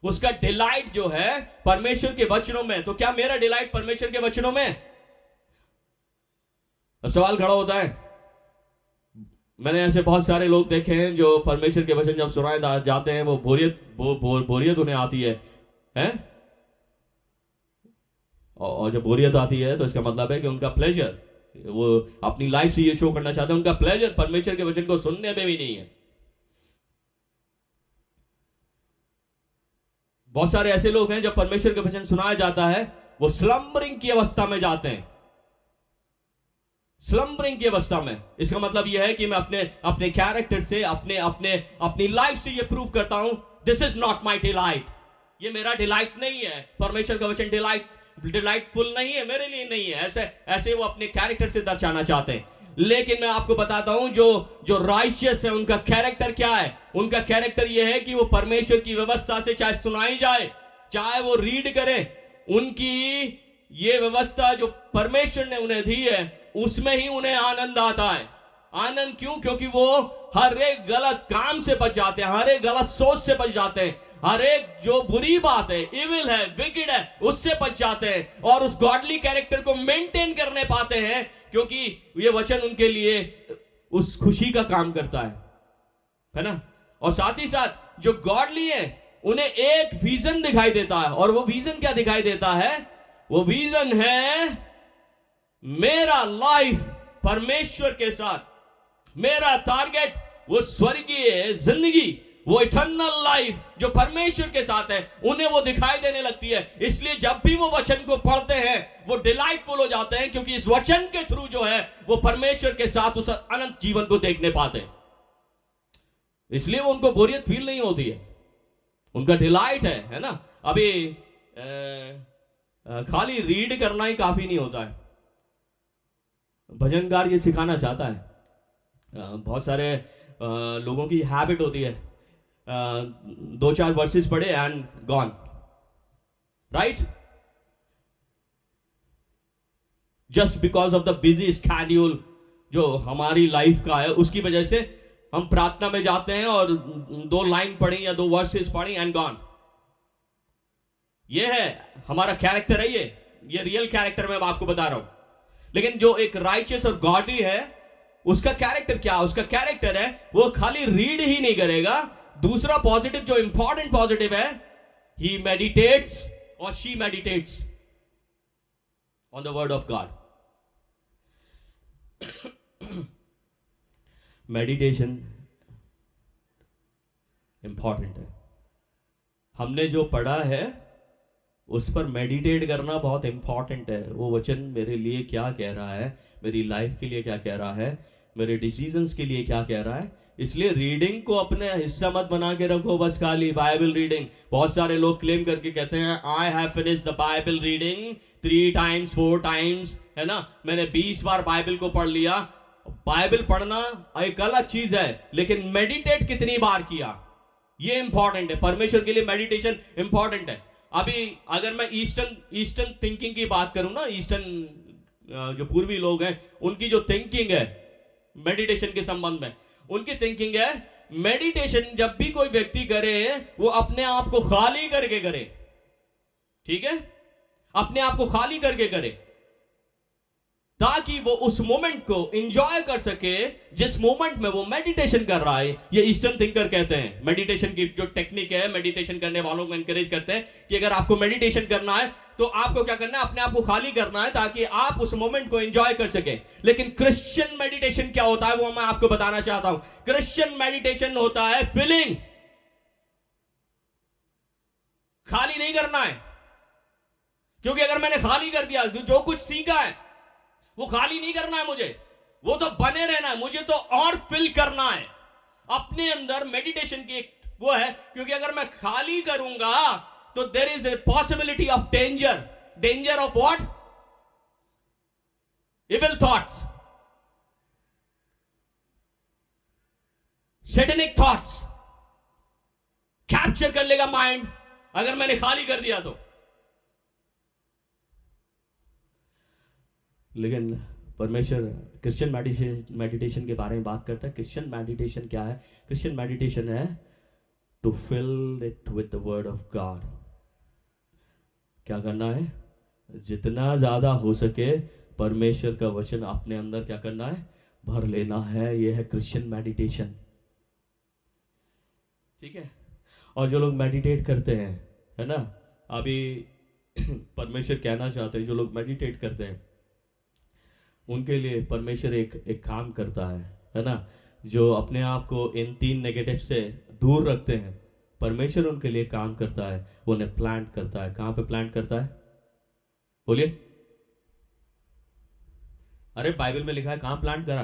उसका डिलाइट जो है परमेश्वर के वचनों में। तो क्या मेरा डिलाइट परमेश्वर के वचनों में? अब सवाल खड़ा होता है, मैंने ऐसे बहुत सारे लोग देखे हैं जो परमेश्वर के वचन जब सुनाए जाते हैं, वो बोरियत उन्हें आती है, हैं? और जब बोरियत आती है तो इसका मतलब है कि उनका प्लेजर, वो अपनी लाइफ से ये शो करना चाहते हैं, उनका प्लेजर परमेश्वर के वचन को सुनने में भी नहीं है। बहुत सारे ऐसे लोग हैं जब परमेश्वर के वचन सुनाया जाता है, वो स्लम्बरिंग की अवस्था में जाते हैं। स्लम्बरिंग की अवस्था में, इसका मतलब यह है कि मैं अपने कैरेक्टर से, अपनी लाइफ से ये प्रूव करता हूं, this is not my delight, ये मेरा डिलाइट नहीं है। परमेश्वर का वचन डिलाइटफुल नहीं है, मेरे लिए नहीं है। ऐसे वो अपने कैरेक्टर से दर्शाना चाहते हैं। लेकिन मैं आपको बताता हूं, जो राइशियस है उनका कैरेक्टर क्या है? उनका कैरेक्टर यह है कि वो परमेश्वर की व्यवस्था से चाहे सुनाई जाए, चाहे वो रीड करें, उनकी ये व्यवस्था जो परमेश्वर ने उन्हें दी है, उसमें ही उन्हें आनंद आता है। आनंद क्यों? क्योंकि वो हर एक गलत काम से बच जाते हैं, हर एक गलत सोच से बच जाते हैं। हर एक जो बुरी बात है, इविल है, विकेड है, उससे बच जाते हैं और उस गॉडली कैरेक्टर को मेंटेन करने पाते हैं, क्योंकि ये वचन उनके लिए उस खुशी का काम करता है ना। और साथ ही साथ जो गॉडली है उन्हें एक विजन दिखाई देता है, और वो विजन क्या दिखाई देता है? वो विजन है मेरा लाइफ परमेश्वर के साथ, मेरा टारगेट वो स्वर्गीय जिंदगी, वो इटर्नल लाइफ जो परमेश्वर के साथ है, उन्हें वो दिखाई देने लगती है। इसलिए जब भी वो वचन को पढ़ते हैं वो डिलाइटफुल हो जाते हैं, क्योंकि इस वचन के थ्रू जो है वो परमेश्वर के साथ उस अनंत जीवन को देखने पाते हैं। इसलिए वो उनको बोरियत फील नहीं होती है, उनका डिलाइट है ना। अभी खाली रीड करना ही काफी नहीं होता है, भजनकार ये सिखाना चाहता है। बहुत सारे लोगों की हैबिट होती है, 2-4 वर्सेस पढ़े and gone, right? Just because of the busy schedule जो हमारी लाइफ का है, उसकी वजह से हम प्रार्थना में जाते हैं और 2 लाइन पढ़ी या 2 वर्सेस पढ़ी एंड गॉन। ये है हमारा कैरेक्टर है, ये रियल कैरेक्टर मैं आपको बता रहा हूं। लेकिन जो एक राइचियस और गॉडली है, उसका कैरेक्टर क्या? उसका कैरेक्टर है वो खाली रीड ही नहीं करेगा, दूसरा पॉजिटिव जो इंपॉर्टेंट पॉजिटिव है, ही मेडिटेट्स और she meditates on the word of God. Meditation important है। हमने जो पढ़ा है उस पर मेडिटेट करना बहुत इंपॉर्टेंट है। वो वचन मेरे लिए क्या कह रहा है, मेरी लाइफ के लिए क्या कह रहा है, मेरे डिसीजंस के लिए क्या कह रहा है। इसलिए रीडिंग को अपने हिस्सा मत बना के रखो बस खाली बाइबल रीडिंग। बहुत सारे लोग क्लेम करके कहते हैं I have finished the Bible reading 3 times 4 times, है ना, मैंने 20 बार बाइबल को पढ़ लिया। बाइबल पढ़ना एक अलग चीज है, लेकिन मेडिटेट कितनी बार किया ये इंपॉर्टेंट है। परमेश्वर के लिए मेडिटेशन इंपॉर्टेंट है। अभी अगर मैं ईस्टर्न थिंकिंग की बात करूं ना, ईस्टर्न जो पूर्वी लोग हैं उनकी जो थिंकिंग है मेडिटेशन के संबंध में, उनकी थिंकिंग है मेडिटेशन जब भी कोई व्यक्ति करे वो अपने आप को खाली करके करे, ठीक है, अपने आप को खाली करके करे, ताकि वो उस मोमेंट को एंजॉय कर सके जिस मोमेंट में वो मेडिटेशन कर रहा है। ये ईस्टर्न थिंकर कहते हैं। मेडिटेशन की जो टेक्निक है, मेडिटेशन करने वालों को एनकरेज करते हैं कि अगर आपको मेडिटेशन करना है तो आपको क्या करना है, अपने आप को खाली करना है ताकि आप उस मोमेंट को एंजॉय कर सके। लेकिन क्रिश्चियन मेडिटेशन क्या होता है वो मैं आपको बताना चाहता हूं। क्रिश्चियन मेडिटेशन होता है फीलिंग, खाली नहीं करना है। क्योंकि अगर मैंने खाली कर दिया, जो कुछ सीखा है वो खाली नहीं करना है मुझे, वो तो बने रहना है, मुझे तो और फिल करना है अपने अंदर। मेडिटेशन की एक वो है, क्योंकि अगर मैं खाली करूंगा तो there is a possibility of danger of what? Evil thoughts, satanic thoughts capture कर लेगा माइंड अगर मैंने खाली कर दिया तो। लेकिन परमेश्वर क्रिश्चियन मेडिटेशन के बारे में बात करता है। क्रिश्चियन मेडिटेशन क्या है? क्रिश्चियन मेडिटेशन है to fill it with the word of God. क्या करना है? जितना ज्यादा हो सके परमेश्वर का वचन अपने अंदर क्या करना है? भर लेना है। यह है क्रिश्चियन मेडिटेशन, ठीक है। और जो लोग मेडिटेट करते हैं, है ना, अभी परमेश्वर कहना चाहते हैं जो लोग मेडिटेट करते हैं उनके लिए परमेश्वर एक काम करता है ना, जो अपने आप को इन 3 नेगेटिव से दूर रखते हैं, परमेश्वर उनके लिए काम करता है, वो उन्हें प्लांट करता है। कहां पे प्लांट करता है? बोलिए। अरे बाइबल में लिखा है, कहां प्लांट करा?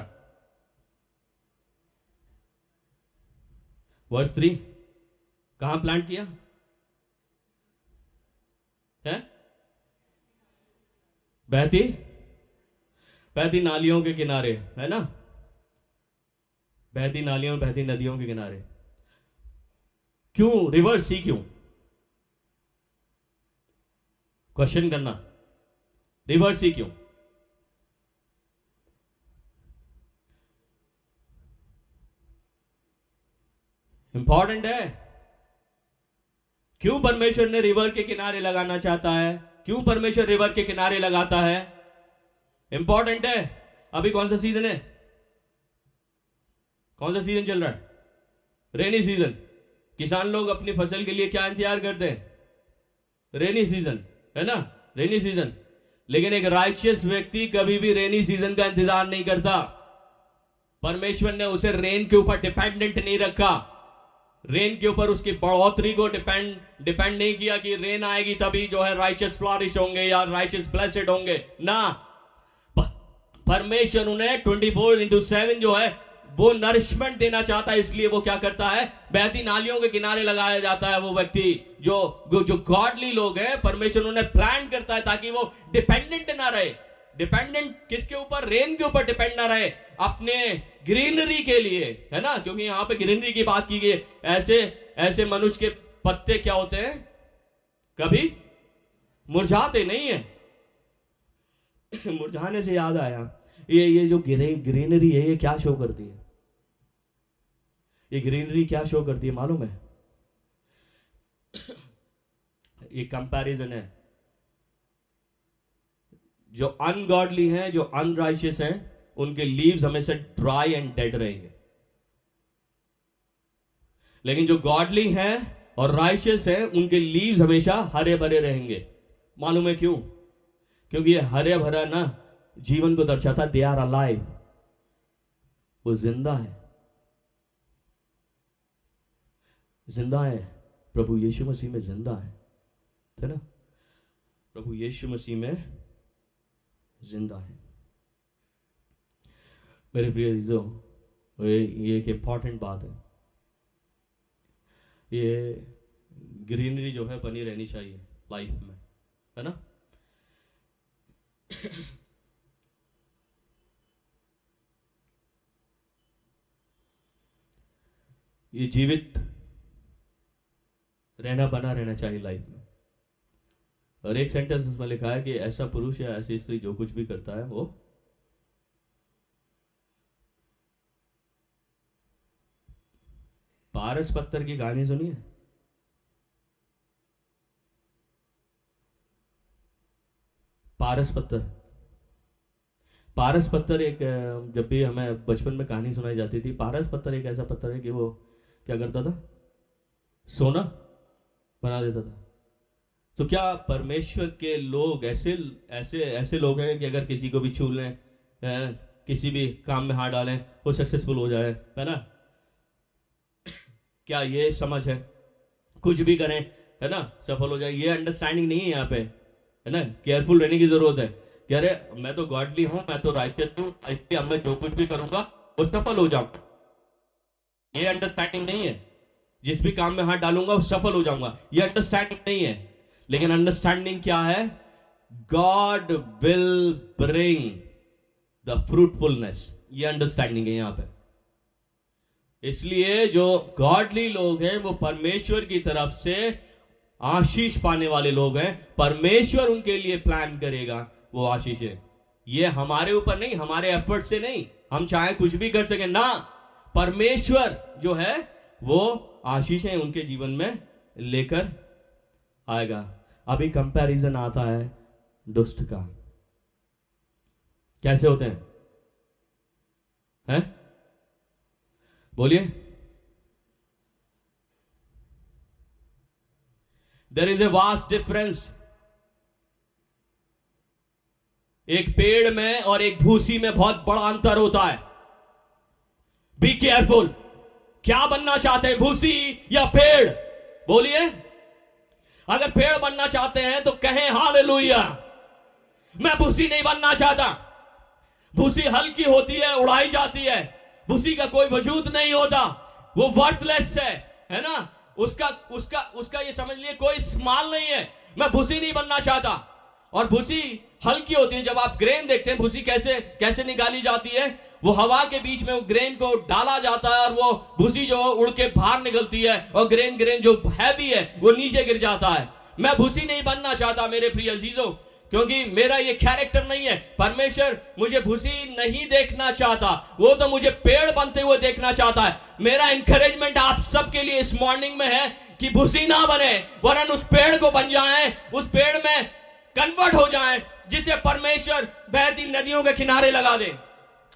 वर्स 3, कहां प्लांट किया है? बहती नालियों के किनारे, है ना, बहती नालियों, बहती नदियों के किनारे। क्यों रिवर्स ही? क्यों? क्वेश्चन करना, रिवर्स ही क्यों? इंपॉर्टेंट है। क्यों परमेश्वर ने रिवर के किनारे लगाना चाहता है? क्यों परमेश्वर रिवर के किनारे लगाता है? इंपॉर्टेंट है। अभी कौन सा सीजन है? कौन सा सीजन चल रहा है? Rainy season. किसान लोग अपनी फसल के लिए क्या इंतजार करते हैं? रेनी सीजन, है ना, रेनी सीजन। लेकिन एक राइचियस व्यक्ति कभी भी रेनी सीजन का इंतजार नहीं करता। परमेश्वर ने उसे रेन के ऊपर डिपेंडेंट नहीं रखा। रेन के ऊपर उसकी बढ़ोतरी को डिपेंड नहीं किया कि रेन आएगी तभी जो है राइचियस फ्लॉरिश होंगे या राइचियस ब्लेसेड होंगे ना। परमेश्वर उन्हें 24/7 जो है वो नरिशमेंट देना चाहता है, इसलिए वो क्या करता है? बहती नालियों के किनारे लगाया जाता है। वो व्यक्ति जो गॉडली लोग हैं, परमेश्वर उन्हें प्लान करता है ताकि वो डिपेंडेंट ना रहे। डिपेंडेंट किसके ऊपर? रेन के ऊपर डिपेंड ना रहे, अपने ग्रीनरी के लिए, है ना, क्योंकि यहां पे ग्रीनरी की बात की गई। ऐसे मनुष्य के पत्ते क्या होते हैं? कभी मुरझाते नहीं है। मुरझाने से याद आया, ये जो ग्रीनरी है ये क्या शो करती है? ये ग्रीनरी क्या शो करती है मालूम है? ये कंपैरिजन है। जो अनगॉडली हैं, जो अनराइशियस हैं, उनके लीव्स हमेशा ड्राई एंड डेड रहेंगे। लेकिन जो गॉडली हैं और राइशियस हैं, उनके लीव्स हमेशा हरे भरे रहेंगे। मालूम है क्यों? क्योंकि ये हरे भरा ना जीवन को दर्शाता। दे आर अलाइव, वो जिंदा है, जिंदा है। प्रभु यीशु मसीह में जिंदा है ना? प्रभु यीशु मसीह में जिंदा है। मेरे प्रिय अजीजों, ये एक इंपॉर्टेंट बात है। ये ग्रीनरी जो है बनी रहनी चाहिए लाइफ में, है ना? ये जीवित रहना, बना रहना चाहिए लाइफ में। और एक सेंटेंस उसमें लिखा है कि ऐसा पुरुष या ऐसी स्त्री जो कुछ भी करता है वो पारस पत्थर की कहानी सुनी है? पारस पत्थर एक, जब भी हमें बचपन में कहानी सुनाई जाती थी, पारस पत्थर एक ऐसा पत्थर है कि वो क्या करता था? सोना बना देता था। तो क्या परमेश्वर के लोग ऐसे लोग हैं कि अगर किसी को भी छू लें, किसी भी काम में हाथ डालें, वो सक्सेसफुल हो जाए, है ना? क्या ये समझ है? कुछ भी करें, है ना, सफल हो जाए, ये अंडरस्टैंडिंग नहीं है यहाँ पे, है ना? केयरफुल रहने की जरूरत है कि अरे मैं तो गॉडली हूं, मैं तो राइटियस हूं, इसलिए अब मैं जो कुछ भी करूंगा वो सफल हो जाऊंगा। ये अंडरस्टैंडिंग नहीं है। जिस भी काम में हाथ डालूंगा वो सफल हो जाऊंगा, ये अंडरस्टैंडिंग नहीं है। लेकिन अंडरस्टैंडिंग क्या है? God will bring the fruitfulness, ये अंडरस्टैंडिंग है यहां पे। इसलिए जो गॉडली लोग हैं वो परमेश्वर की तरफ से आशीष पाने वाले लोग हैं। परमेश्वर उनके लिए प्लान करेगा वो आशीष है। ये हमारे ऊपर नहीं, हमारे एफर्ट से नहीं, हम चाहे कुछ भी कर सके ना, परमेश्वर जो है वो आशीषें उनके जीवन में लेकर आएगा। अभी कंपैरिजन आता है दुष्ट का। कैसे होते हैं? बोलिए। There is a vast difference एक पेड़ में और एक भूसी में बहुत बड़ा अंतर होता है। Be careful. क्या बनना चाहते हैं, भूसी या पेड़? बोलिए। अगर पेड़ बनना चाहते हैं तो कहें हालेलुया। मैं भूसी नहीं बनना चाहता। भूसी हल्की होती है, उड़ाई जाती है, भूसी का कोई वजूद नहीं होता, वो वर्थलेस है ना? उसका ये समझ लिए कोई इस्तेमाल नहीं है। मैं भूसी नहीं बनना चाहता। और भूसी हल्की होती है। जब आप ग्रेन देखते हैं भूसी कैसे निकाली जाती है, वो हवा के बीच में वो ग्रेन को डाला जाता है और वो भूसी जो उड़ के बाहर निकलती है और ग्रेन जो हैवी है वो नीचे गिर जाता है। मैं भूसी नहीं बनना चाहता मेरे प्रिय अजीजों, क्योंकि मेरा ये कैरेक्टर नहीं है। परमेश्वर मुझे भूसी नहीं देखना चाहता, वो तो मुझे पेड़ बनते हुए देखना चाहता है। मेरा इंकरेजमेंट आप सबके लिए इस मॉर्निंग में है, कि भूसी ना बने, वरन उस पेड़ को बन जाएं, उस पेड़ में कन्वर्ट हो जाएं, जिसे परमेश्वर बहती नदियों के किनारे लगा दे।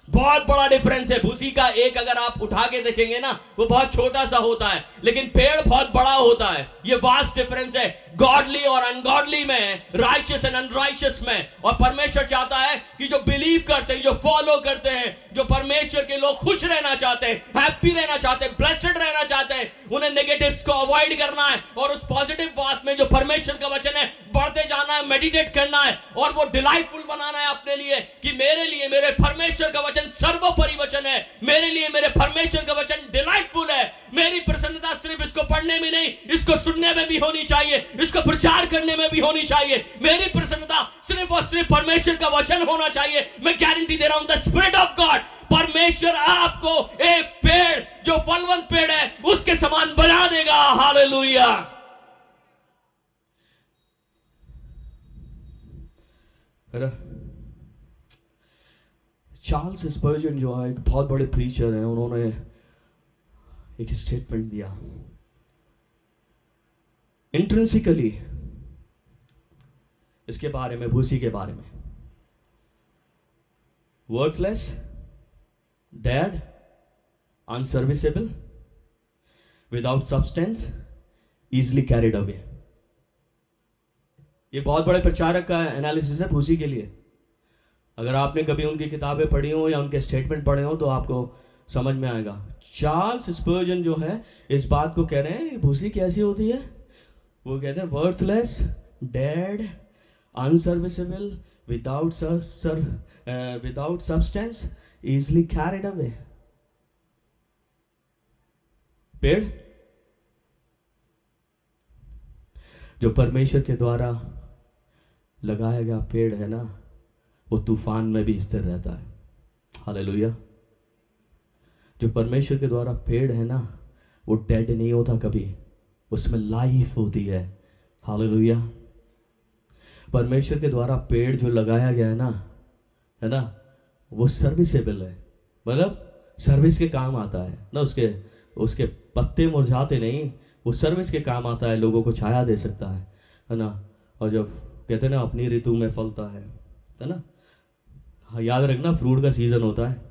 बहुत बड़ा डिफरेंस है। भूसी का एक अगर आप उठा के देखेंगे ना, वो बहुत छोटा सा होता है, लेकिन पेड़ बहुत बड़ा होता है। ये वास्ट डिफरेंस है गॉडली और अनगॉडली में, राइशियस एंड अनराइशियस में। और परमेश्वर चाहता है कि जो बिलीव करते हैं, जो फॉलो करते हैं, जो परमेश्वर के लोग खुश रहना चाहते हैं, हैप्पी रहना चाहते हैं, ब्लेस्ड रहना चाहते हैं, उन्हें नेगेटिव्स को अवॉइड करना है और उस पॉजिटिव बात में जो परमेश्वर का वचन है बढ़ते जाना है, मेडिटेट करना है और वो डिलाइटफुल बनाना है अपने लिए कि मेरे लिए मेरे परमेश्वर का वचन सर्वोपरि वचन है, मेरे लिए मेरे परमेश्वर का वचन डिलाइटफुल है। मेरी प्रसन्नता सिर्फ इसको पढ़ने में नहीं, इसको सुनने में भी होनी चाहिए, इसको प्रचार करने में भी होनी चाहिए। मेरी प्रसन्नता सिर्फ और सिर्फ परमेश्वर का वचन होना चाहिए। मैं गारंटी दे रहा हूं, द स्पिरिट ऑफ गॉड, परमेश्वर आपको एक पेड़ जो फलवंत पेड़ है उसके समान बना देगा। हालेलुया। चार्ल्स स्पर्जन जो है एक बहुत बड़े प्रीचर हैं, उन्होंने एक स्टेटमेंट दिया, इंट्रिंसिकली इसके बारे में, भूसी के बारे में, worthless, dead, unserviceable, without substance, easily carried away. ये बहुत बड़े प्रचारक का एनालिसिस है भूसी के लिए। अगर आपने कभी उनकी किताबें पढ़ी हो या उनके स्टेटमेंट पढ़े हो तो आपको समझ में आएगा। चार्ल्स स्पर्जन जो है इस बात को कह रहे हैं भूसी कैसी होती है। वो कहते हैं worthless, dead, unserviceable, without substance, easily carried away. पेड़ जो परमेश्वर के द्वारा लगाया गया पेड़ है ना, वो तूफान में भी स्थिर रहता है। हालेलुया। जो परमेश्वर के द्वारा पेड़ है ना, वो डेड नहीं होता कभी, उसमें लाइफ होती है। हालेलुया। परमेश्वर के द्वारा पेड़ जो लगाया गया है ना, वो सर्विसेबल है, मतलब सर्विस के काम आता है ना। उसके पत्ते मुरझाते नहीं, वो सर्विस के काम आता है, लोगों को छाया दे सकता है ना। और जब कहते हैं ना अपनी ऋतु में फलता है ना। हाँ, याद रखना फ्रूट का सीजन होता है।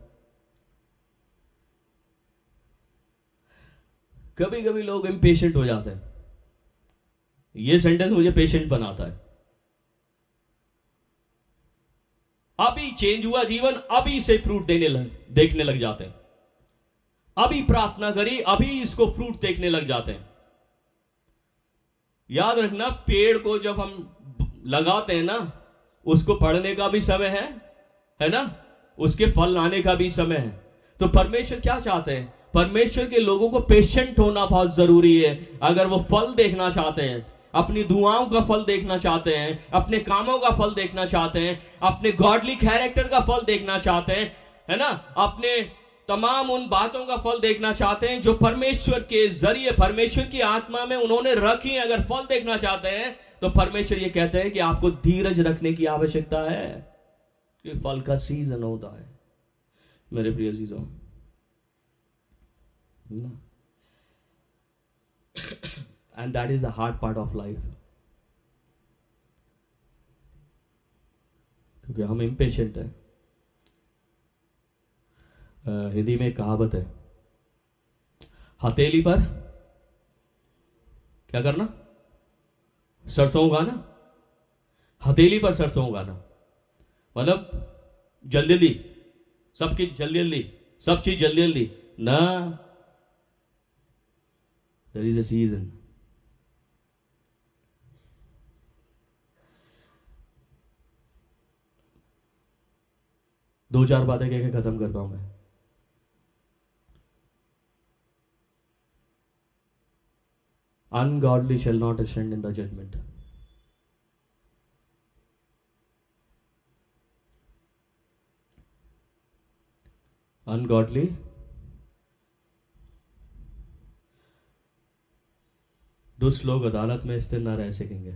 कभी कभी लोग इम्पेशेंट हो जाते हैं। ये सेंटेंस मुझे पेशेंट बनाता है। अभी चेंज हुआ जीवन, अभी से फ्रूट देखने लग जाते हैं। अभी प्रार्थना करी, अभी इसको फ्रूट देखने लग जाते हैं। याद रखना, पेड़ को जब हम लगाते हैं ना, उसको बढ़ने का भी समय है ना, उसके फल आने का भी समय है। तो परमेश्वर क्या चाहते हैं? परमेश्वर के लोगों को पेशेंट होना बहुत जरूरी है। अगर वो फल देखना चाहते हैं, अपनी दुआओं का फल देखना चाहते हैं, अपने कामों का फल देखना चाहते हैं, अपने गॉडली कैरेक्टर का फल देखना चाहते हैं, है ना, अपने तमाम उन बातों का फल देखना चाहते हैं जो परमेश्वर के जरिए, परमेश्वर की आत्मा में उन्होंने रखी, अगर फल देखना चाहते हैं तो परमेश्वर ये कहते हैं कि आपको धीरज रखने की आवश्यकता है, कि फल का सीजन होता है मेरे प्रिय अजीजों। And that is the hard part of life, क्योंकि हम इम्पेशेंट हैं। हिंदी में एक कहावत है, हथेली पर क्या करना? सरसों उगाना। हथेली पर सरसों उगाना मतलब जल्दी जल्दी, सब चीज जल्दी जल्दी, सब चीज जल्दी जल्दी ना। There is a season. दो चार बातें कह के खत्म करता हूं मैं। Ungodly shall not ascend in the judgment. Ungodly दुष्ट लोग अदालत में स्थिर ना रह सकेंगे,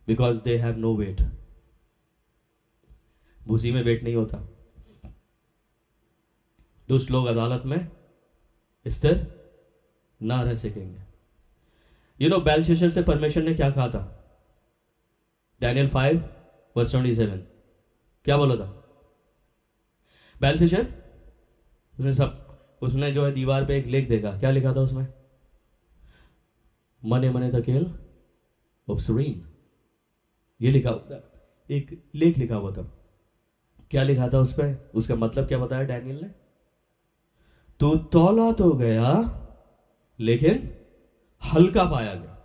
because they have no weight. भूसी में वेट नहीं होता। दुष्ट लोग अदालत में स्थिर ना रह सकेंगे। बेलशस्सर से परमेश्वर ने क्या कहा था? डैनियल 5:27 क्या बोला था? बेलशस्सर उसने जो है दीवार पे एक लेख देखा। क्या लिखा था उसमें? मने मने तकेल ऑब्सरीन, ये लिखा होता, एक लेख लिखा हुआ था। क्या लिखा था उस पर? उसका मतलब क्या बताया डैनियल ने? तो तौला तो गया लेकिन हल्का पाया गया।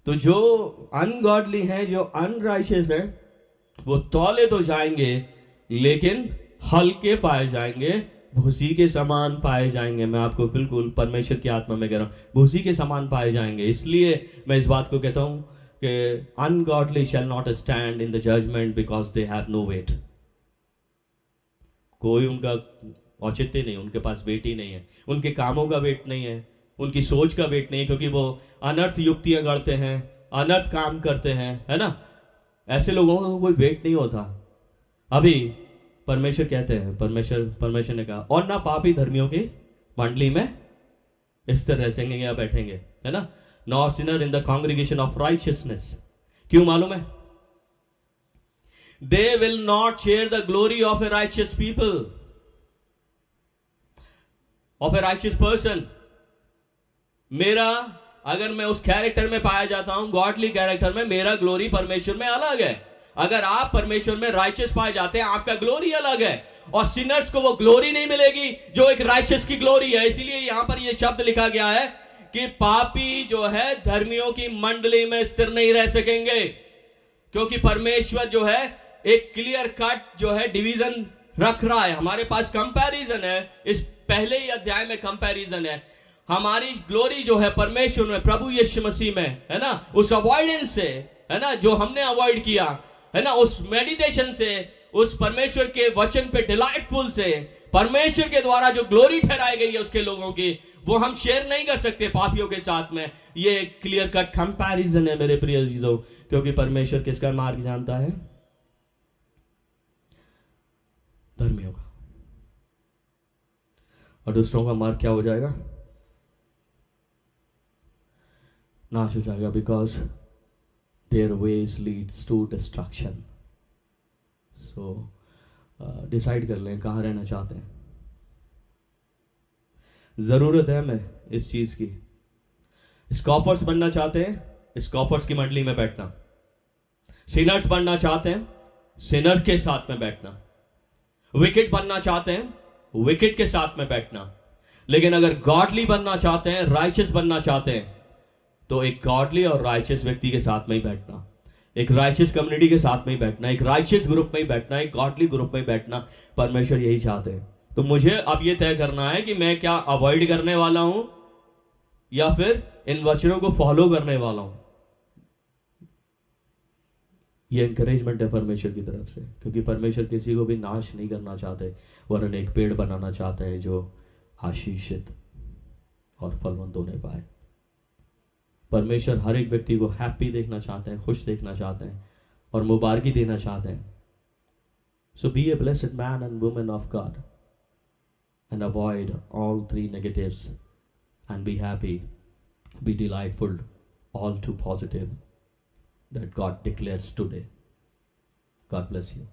तो जो अनगॉडली हैं, जो अनराइशियस हैं, वो तौले तो जाएंगे लेकिन हल्के पाए जाएंगे, भूसी के समान पाए जाएंगे। मैं आपको बिल्कुल परमेश्वर की आत्मा में कह रहा हूं, भूसी के समान पाए जाएंगे। इसलिए मैं इस बात को कहता हूं कि ungodly shall not stand in the judgement because they have no weight. कोई उनका औचित्य नहीं, उनके पास वेट ही नहीं है, उनके कामों का वेट नहीं है, उनकी सोच का वेट नहीं है, क्योंकि वो अनर्थ युक्तियां गढ़ते हैं, अनर्थ काम करते हैं, है ना। ऐसे लोगों का कोई वेट नहीं होता। अभी परमेश्वर कहते हैं, परमेश्वर ने कहा, और ना पापी धर्मियों की मंडली में स्थिर रह या बैठेंगे, है ना। Nor Sinner in the congregation of righteousness. क्यों मालूम है? They will not share the glory of a righteous people, of a righteous person. मेरा, अगर मैं उस कैरेक्टर में पाया जाता हूं, गॉडली कैरेक्टर में, मेरा ग्लोरी परमेश्वर में अलग है। अगर आप परमेश्वर में राइचियस पाए जाते हैं, आपका ग्लोरी अलग है, और सिनर्स को वो ग्लोरी नहीं मिलेगी जो एक राइचियस की ग्लोरी है। इसीलिए यहां पर ये शब्द लिखा गया है कि पापी जो है धर्मियों की मंडली में स्थिर नहीं रह सकेंगे, क्योंकि परमेश्वर जो है एक क्लियर कट जो है डिवीजन रख रहा है। हमारे पास कंपैरिजन है, इस पहले ही अध्याय में कंपैरिजन है। हमारी ग्लोरी जो है परमेश्वर में, प्रभु यीशु मसीह में, है ना, उस अवॉइडेंस से, है ना, जो हमने अवॉइड किया, है ना, उस मेडिटेशन से, उस परमेश्वर के वचन पे डिलाइटफुल से, परमेश्वर के द्वारा जो ग्लोरी ठहराई गई है उसके लोगों की, वो हम शेयर नहीं कर सकते पापियों के साथ में। ये क्लियर कट कंपैरिजन है मेरे प्रिय अजीजों, क्योंकि परमेश्वर किसका मार्ग जानता है? धर्मियों का। और दूसरों का मार्ग क्या हो जाएगा? नाश हो जाएगा, because their ways leads to destruction. So decide कर लें कहां रहना चाहते हैं। जरूरत है हमें इस चीज की। स्कॉफर्स बनना चाहते हैं, स्कॉफर्स की मंडली में बैठना। सिनर्स बनना चाहते हैं, सिनर के साथ में बैठना। विकेट बनना चाहते हैं, विकेट के साथ में बैठना। लेकिन अगर गॉडली बनना चाहते हैं, राइचियस बनना चाहते हैं, तो एक गॉडली और राइचियस व्यक्ति के साथ में ही बैठना, एक राइचियस कम्युनिटी के साथ में ही बैठना, एक राइचियस ग्रुप में ही बैठना, एक गॉडली ग्रुप में ही बैठना। परमेश्वर यही चाहते हैं। तो मुझे अब यह तय करना है कि मैं क्या अवॉइड करने वाला हूं या फिर इन वचनों को फॉलो करने वाला हूं। ये एनकरेजमेंट है परमेश्वर की तरफ से, क्योंकि परमेश्वर किसी को भी नाश नहीं करना चाहते, वरन एक पेड़ बनाना चाहते हैं जो आशीषित और फलवंत होने पाए। परमेश्वर हर एक व्यक्ति को हैप्पी देखना चाहते हैं, खुश देखना चाहते हैं और मुबारकी देना चाहते हैं। So be a blessed man and women of God and avoid all three negatives and be happy, be delightful, all too positive that God declares today. God bless you.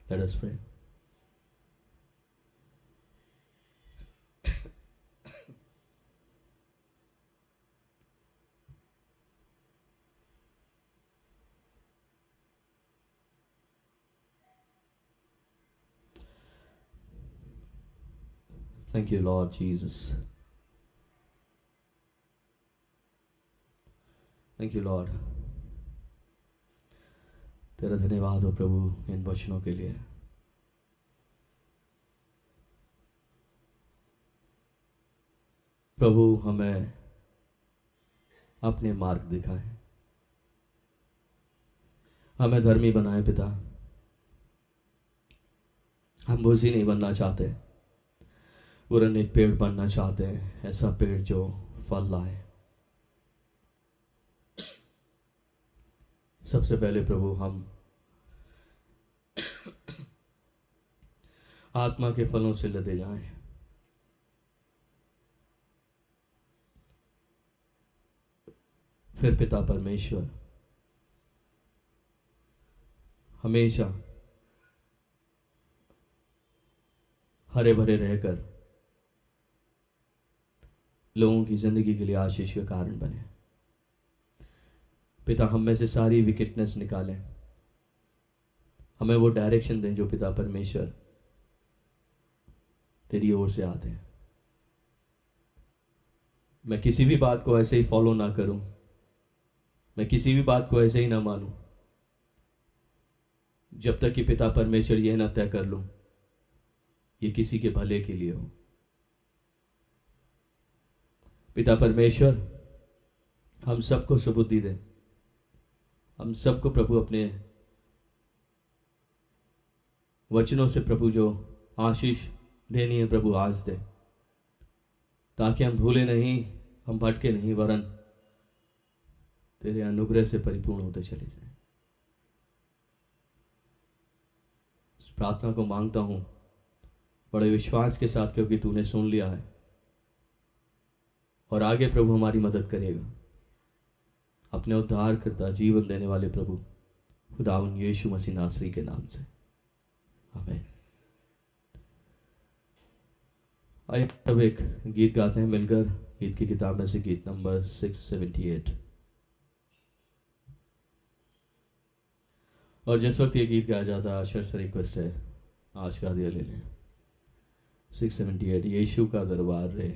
Let us pray. Thank you, Lord Jesus. Thank you, Lord. तेरा धन्यवाद हो प्रभु इन वचनों के लिए। प्रभु हमें अपने मार्ग दिखाए, हमें धर्मी बनाए पिता। हम भूसी नहीं बनना चाहते, वरन एक पेड़ बनना चाहते हैं, ऐसा पेड़ जो फल लाए। सबसे पहले प्रभु हम आत्मा के फलों से लदे जाएं। फिर पिता परमेश्वर हमेशा हरे भरे रहकर लोगों की जिंदगी के लिए आशीष का कारण बने। पिता हम में से सारी विकेटनेस निकालें, हमें वो डायरेक्शन दें जो पिता परमेश्वर तेरी ओर से आते हैं। मैं किसी भी बात को ऐसे ही फॉलो ना करूं, मैं किसी भी बात को ऐसे ही ना मानूं जब तक कि पिता परमेश्वर यह ना तय कर लूं ये किसी के भले के लिए हो। पिता परमेश्वर हम सबको सुबुद्धि दे, हम सबको प्रभु अपने वचनों से प्रभु जो आशीष देनी है प्रभु आज दे, ताकि हम भूले नहीं, हम भटके नहीं, वरन तेरे अनुग्रह से परिपूर्ण होते चले जाएं। इस प्रार्थना को मांगता हूं बड़े विश्वास के साथ, क्योंकि तूने सुन लिया है और आगे प्रभु हमारी मदद करेगा। अपने उद्धार करता जीवन देने वाले प्रभु खुदावन यीशु मसीह नासरी के नाम से, आमीन। आइए अब एक गीत गाते हैं मिलकर, गीत की किताब में से गीत नंबर 678। और जिस वक्त ये गीत गाया जाता है आशा से रिक्वेस्ट है आज का दिया ले लें। 678 यीशु का दरबार रे।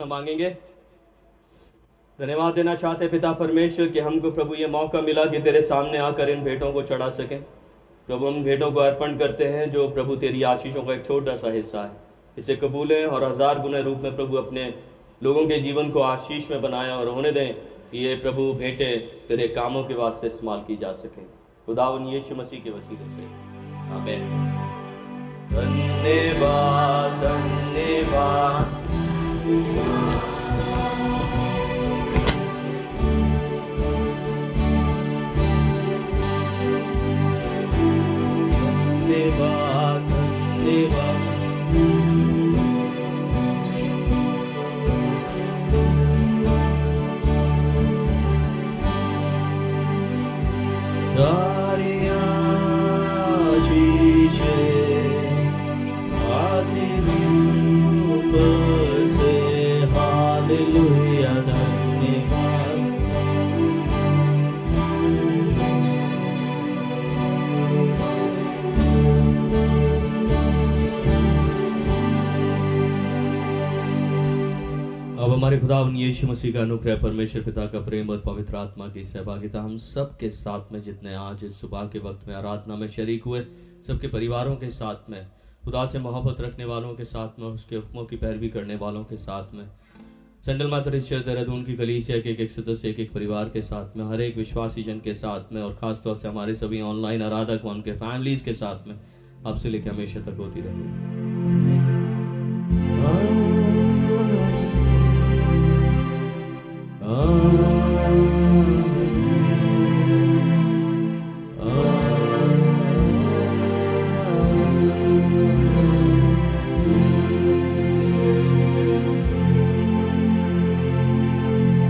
मांगेंगे। धन्यवाद देना चाहते पिता परमेश्वर कि हमको प्रभु ये मौका मिला कि तेरे सामने आकर इन भेंटों को चढ़ा सकें। प्रभु हम भेंटों को अर्पण करते हैं जो प्रभु तेरी आशीषों का एक छोटा सा हिस्सा है। इसे कबूलें और 1000 गुने रूप में प्रभु अपने लोगों के जीवन को आशीष में बनाएं और होने दें कि ये प्रभु भेंटें तेरे कामों के वास्ते इस्तेमाल की जा सकें। खुदावन यीशु मसीह के वसीले से आमीन। धन्यवाद धन्यवाद धन्यवाद धन्यवाद सारी आशीषें आती ऊपर से। हालेलुया धन्यवाद। अब हमारे खुदावन यीशु मसीह का अनुग्रह, परमेश्वर पिता का प्रेम और पवित्र आत्मा की सहभागिता हम सब के साथ में, जितने आज इस सुबह के वक्त में आराधना में शरीक हुए, सबके परिवारों के साथ में, खुदा से मोहब्बत रखने वालों के साथ में, उसके हुक्मों की पैरवी करने वालों के साथ में, सेंट्रल मैथोडिस्ट चर्च देहरादून की कलीसिया के एक सदस्य, एक परिवार के साथ में, हर एक विश्वासी जन के साथ में, और खासतौर से हमारे सभी ऑनलाइन आराधक व उनके फैमिलीज के साथ में आपसे लेकर हमेशा तक होती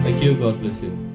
Thank you. God bless you.